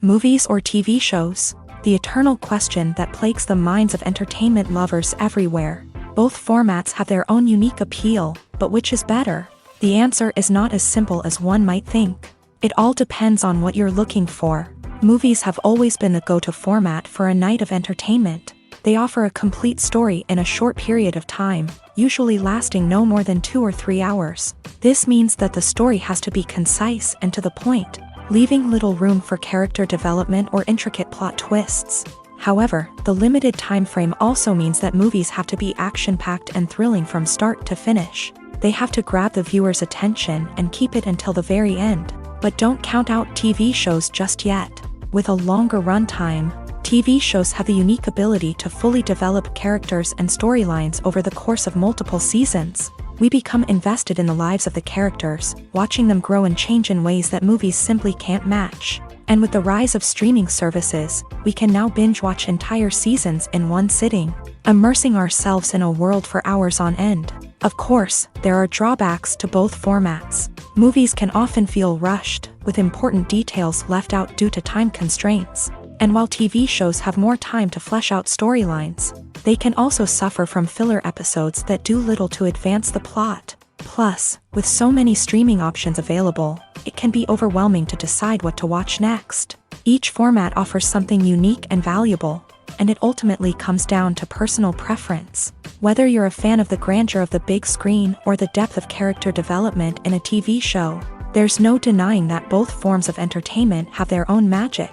Movies or TV shows? The eternal question that plagues the minds of entertainment lovers everywhere. Both formats have their own unique appeal, but which is better? The answer is not as simple as one might think. It all depends on what you're looking for. Movies have always been the go-to format for a night of entertainment. They offer a complete story in a short period of time, usually lasting no more than 2 or 3 hours. This means that the story has to be concise and to the point, leaving little room for character development or intricate plot twists. However, the limited time frame also means that movies have to be action-packed and thrilling from start to finish. They have to grab the viewer's attention and keep it until the very end. But don't count out TV shows just yet. With a longer runtime, TV shows have the unique ability to fully develop characters and storylines over the course of multiple seasons. We become invested in the lives of the characters, watching them grow and change in ways that movies simply can't match. And with the rise of streaming services, we can now binge-watch entire seasons in one sitting, immersing ourselves in a world for hours on end. Of course, there are drawbacks to both formats. Movies can often feel rushed, with important details left out due to time constraints. And while TV shows have more time to flesh out storylines, they can also suffer from filler episodes that do little to advance the plot. Plus, with so many streaming options available, it can be overwhelming to decide what to watch next. Each format offers something unique and valuable, and it ultimately comes down to personal preference. Whether you're a fan of the grandeur of the big screen or the depth of character development in a TV show, there's no denying that both forms of entertainment have their own magic.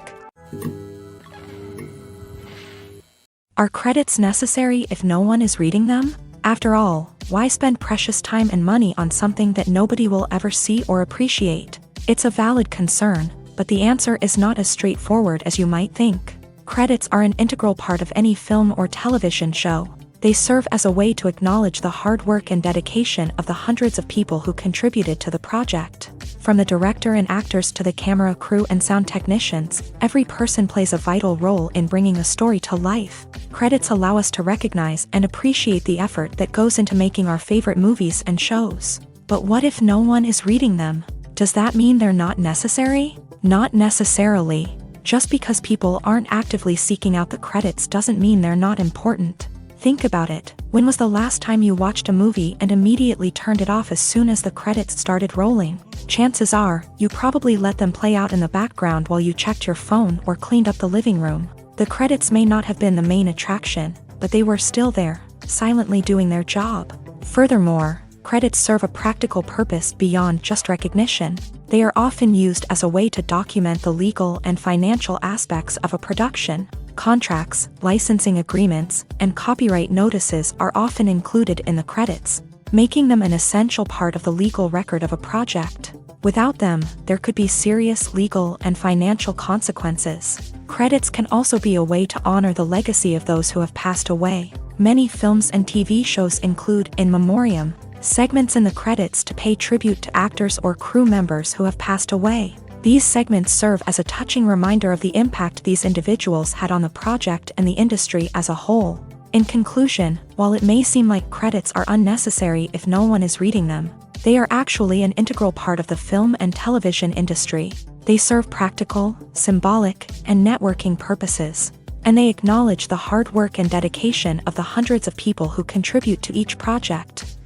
Are credits necessary if no one is reading them? After all, why spend precious time and money on something that nobody will ever see or appreciate? It's a valid concern, but the answer is not as straightforward as you might think. Credits are an integral part of any film or television show. They serve as a way to acknowledge the hard work and dedication of the hundreds of people who contributed to the project. From the director and actors to the camera crew and sound technicians, every person plays a vital role in bringing a story to life. Credits allow us to recognize and appreciate the effort that goes into making our favorite movies and shows. But what if no one is reading them? Does that mean they're not necessary? Not necessarily. Just because people aren't actively seeking out the credits doesn't mean they're not important. Think about it. When was the last time you watched a movie and immediately turned it off as soon as the credits started rolling? Chances are, you probably let them play out in the background while you checked your phone or cleaned up the living room. The credits may not have been the main attraction, but they were still there, silently doing their job. Furthermore, credits serve a practical purpose beyond just recognition. They are often used as a way to document the legal and financial aspects of a production. Contracts, licensing agreements, and copyright notices are often included in the credits, making them an essential part of the legal record of a project. Without them, there could be serious legal and financial consequences. Credits can also be a way to honor the legacy of those who have passed away. Many films and TV shows include in memoriam segments in the credits to pay tribute to actors or crew members who have passed away. These segments serve as a touching reminder of the impact these individuals had on the project and the industry as a whole. In conclusion, while it may seem like credits are unnecessary if no one is reading them, they are actually an integral part of the film and television industry. They serve practical, symbolic, and networking purposes, and they acknowledge the hard work and dedication of the hundreds of people who contribute to each project.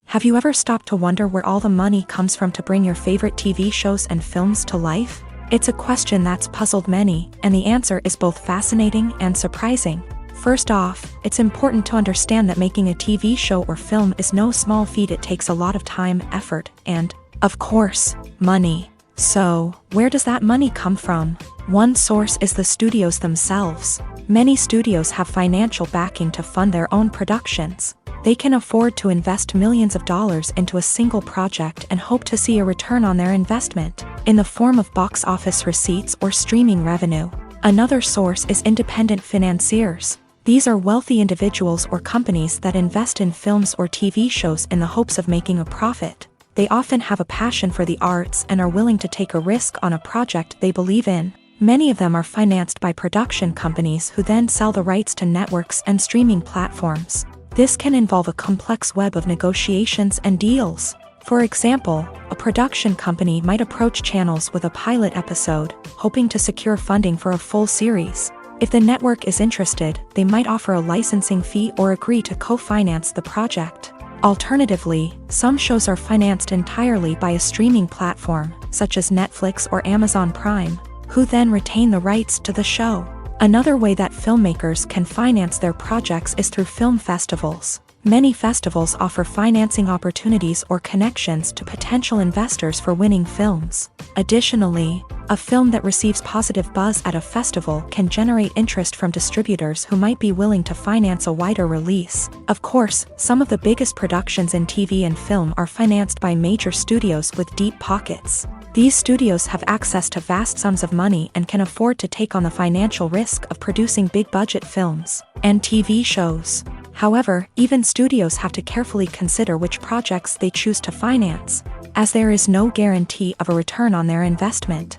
Have you ever stopped to wonder where all the money comes from to bring your favorite TV shows and films to life? It's a question that's puzzled many, and the answer is both fascinating and surprising. First off, it's important to understand that making a TV show or film is no small feat. It takes a lot of time, effort, and, of course, money. So, where does that money come from? One source is the studios themselves. Many studios have financial backing to fund their own productions. They can afford to invest millions of dollars into a single project and hope to see a return on their investment, in the form of box office receipts or streaming revenue. Another source is independent financiers. These are wealthy individuals or companies that invest in films or TV shows in the hopes of making a profit. They often have a passion for the arts and are willing to take a risk on a project they believe in. Many of them are financed by production companies who then sell the rights to networks and streaming platforms. This can involve a complex web of negotiations and deals. For example, a production company might approach channels with a pilot episode, hoping to secure funding for a full series. If the network is interested, they might offer a licensing fee or agree to co-finance the project. Alternatively, some shows are financed entirely by a streaming platform, such as Netflix or Amazon Prime, who then retain the rights to the show. Another way that filmmakers can finance their projects is through film festivals. Many festivals offer financing opportunities or connections to potential investors for winning films. Additionally, a film that receives positive buzz at a festival can generate interest from distributors who might be willing to finance a wider release. Of course, some of the biggest productions in TV and film are financed by major studios with deep pockets. These studios have access to vast sums of money and can afford to take on the financial risk of producing big-budget films and TV shows. However, even studios have to carefully consider which projects they choose to finance, as there is no guarantee of a return on their investment.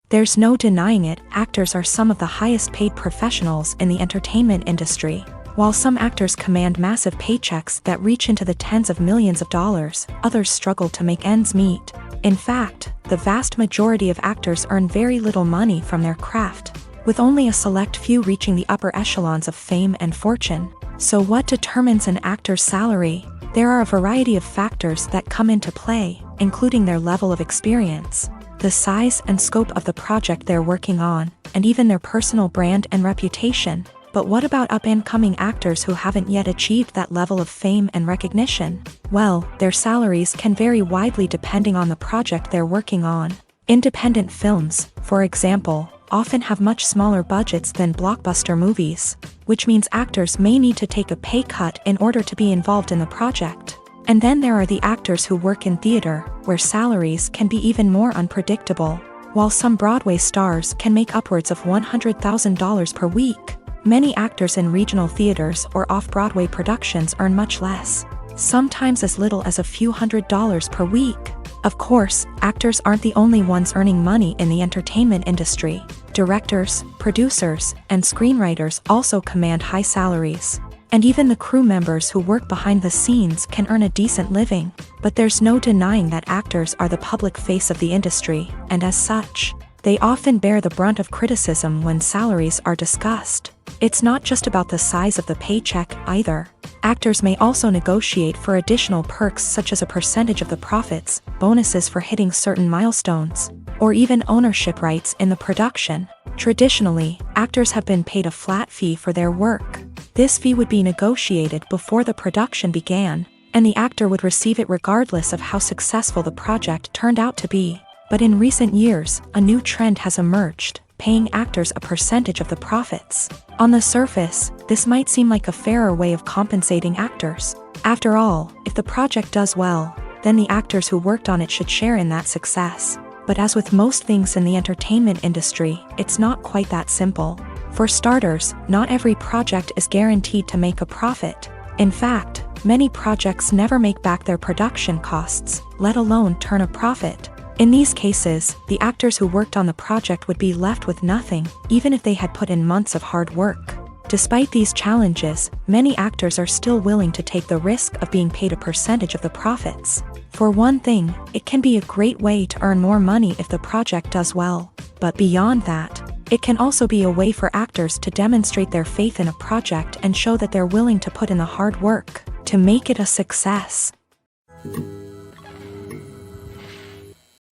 There's no denying it, actors are some of the highest paid professionals in the entertainment industry. While some actors command massive paychecks that reach into the tens of millions of dollars, others struggle to make ends meet. In fact, the vast majority of actors earn very little money from their craft, with only a select few reaching the upper echelons of fame and fortune. So what determines an actor's salary? There are a variety of factors that come into play, including their level of experience, the size and scope of the project they're working on, and even their personal brand and reputation. But what about up-and-coming actors who haven't yet achieved that level of fame and recognition? Well, their salaries can vary widely depending on the project they're working on. Independent films, for example, often have much smaller budgets than blockbuster movies, which means actors may need to take a pay cut in order to be involved in the project. And then there are the actors who work in theater, where salaries can be even more unpredictable. While some Broadway stars can make upwards of $100,000 per week, many actors in regional theaters or off-Broadway productions earn much less, sometimes as little as a few $100s per week. Of course, actors aren't the only ones earning money in the entertainment industry. Directors, producers, and screenwriters also command high salaries. And even the crew members who work behind the scenes can earn a decent living. But there's no denying that actors are the public face of the industry, and as such, they often bear the brunt of criticism when salaries are discussed. It's not just about the size of the paycheck, either. Actors may also negotiate for additional perks such as a percentage of the profits, bonuses for hitting certain milestones, or even ownership rights in the production. Traditionally, actors have been paid a flat fee for their work. This fee would be negotiated before the production began, and the actor would receive it regardless of how successful the project turned out to be. But in recent years, a new trend has emerged, paying actors a percentage of the profits. On the surface, this might seem like a fairer way of compensating actors. After all, if the project does well, then the actors who worked on it should share in that success. But as with most things in the entertainment industry, it's not quite that simple. For starters, not every project is guaranteed to make a profit. In fact, many projects never make back their production costs, let alone turn a profit. In these cases, the actors who worked on the project would be left with nothing, even if they had put in months of hard work. Despite these challenges, many actors are still willing to take the risk of being paid a percentage of the profits. For one thing, it can be a great way to earn more money if the project does well. But beyond that, it can also be a way for actors to demonstrate their faith in a project and show that they're willing to put in the hard work to make it a success.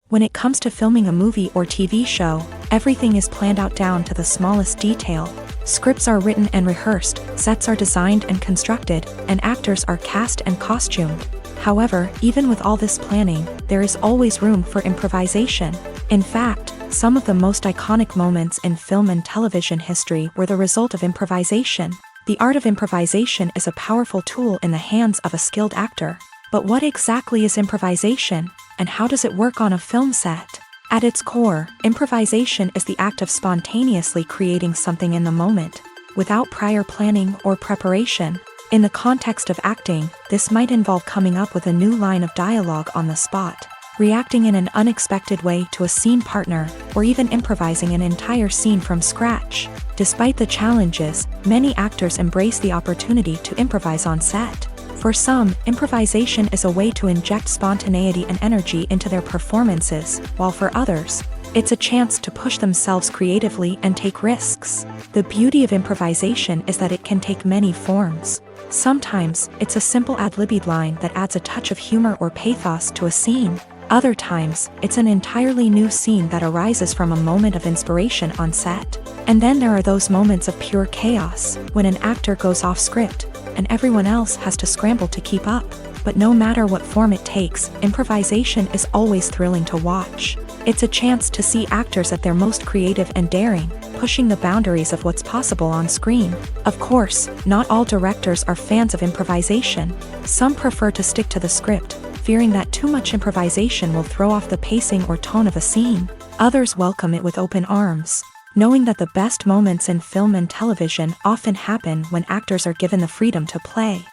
When it comes to filming a movie or TV show, everything is planned out down to the smallest detail. Scripts are written and rehearsed, sets are designed and constructed, and actors are cast and costumed. However, even with all this planning, there is always room for improvisation. In fact, some of the most iconic moments in film and television history were the result of improvisation. The art of improvisation is a powerful tool in the hands of a skilled actor. But what exactly is improvisation, and how does it work on a film set? At its core, improvisation is the act of spontaneously creating something in the moment, without prior planning or preparation. In the context of acting, this might involve coming up with a new line of dialogue on the spot, reacting in an unexpected way to a scene partner, or even improvising an entire scene from scratch. Despite the challenges, many actors embrace the opportunity to improvise on set. For some, improvisation is a way to inject spontaneity and energy into their performances, while for others, it's a chance to push themselves creatively and take risks. The beauty of improvisation is that it can take many forms. Sometimes, it's a simple ad-libbed line that adds a touch of humor or pathos to a scene. Other times, it's an entirely new scene that arises from a moment of inspiration on set. And then there are those moments of pure chaos, when an actor goes off script, and everyone else has to scramble to keep up. But no matter what form it takes, improvisation is always thrilling to watch. It's a chance to see actors at their most creative and daring, pushing the boundaries of what's possible on screen. Of course, not all directors are fans of improvisation. Some prefer to stick to the script, fearing that too much improvisation will throw off the pacing or tone of a scene. Others welcome it with open arms, knowing that the best moments in film and television often happen when actors are given the freedom to play.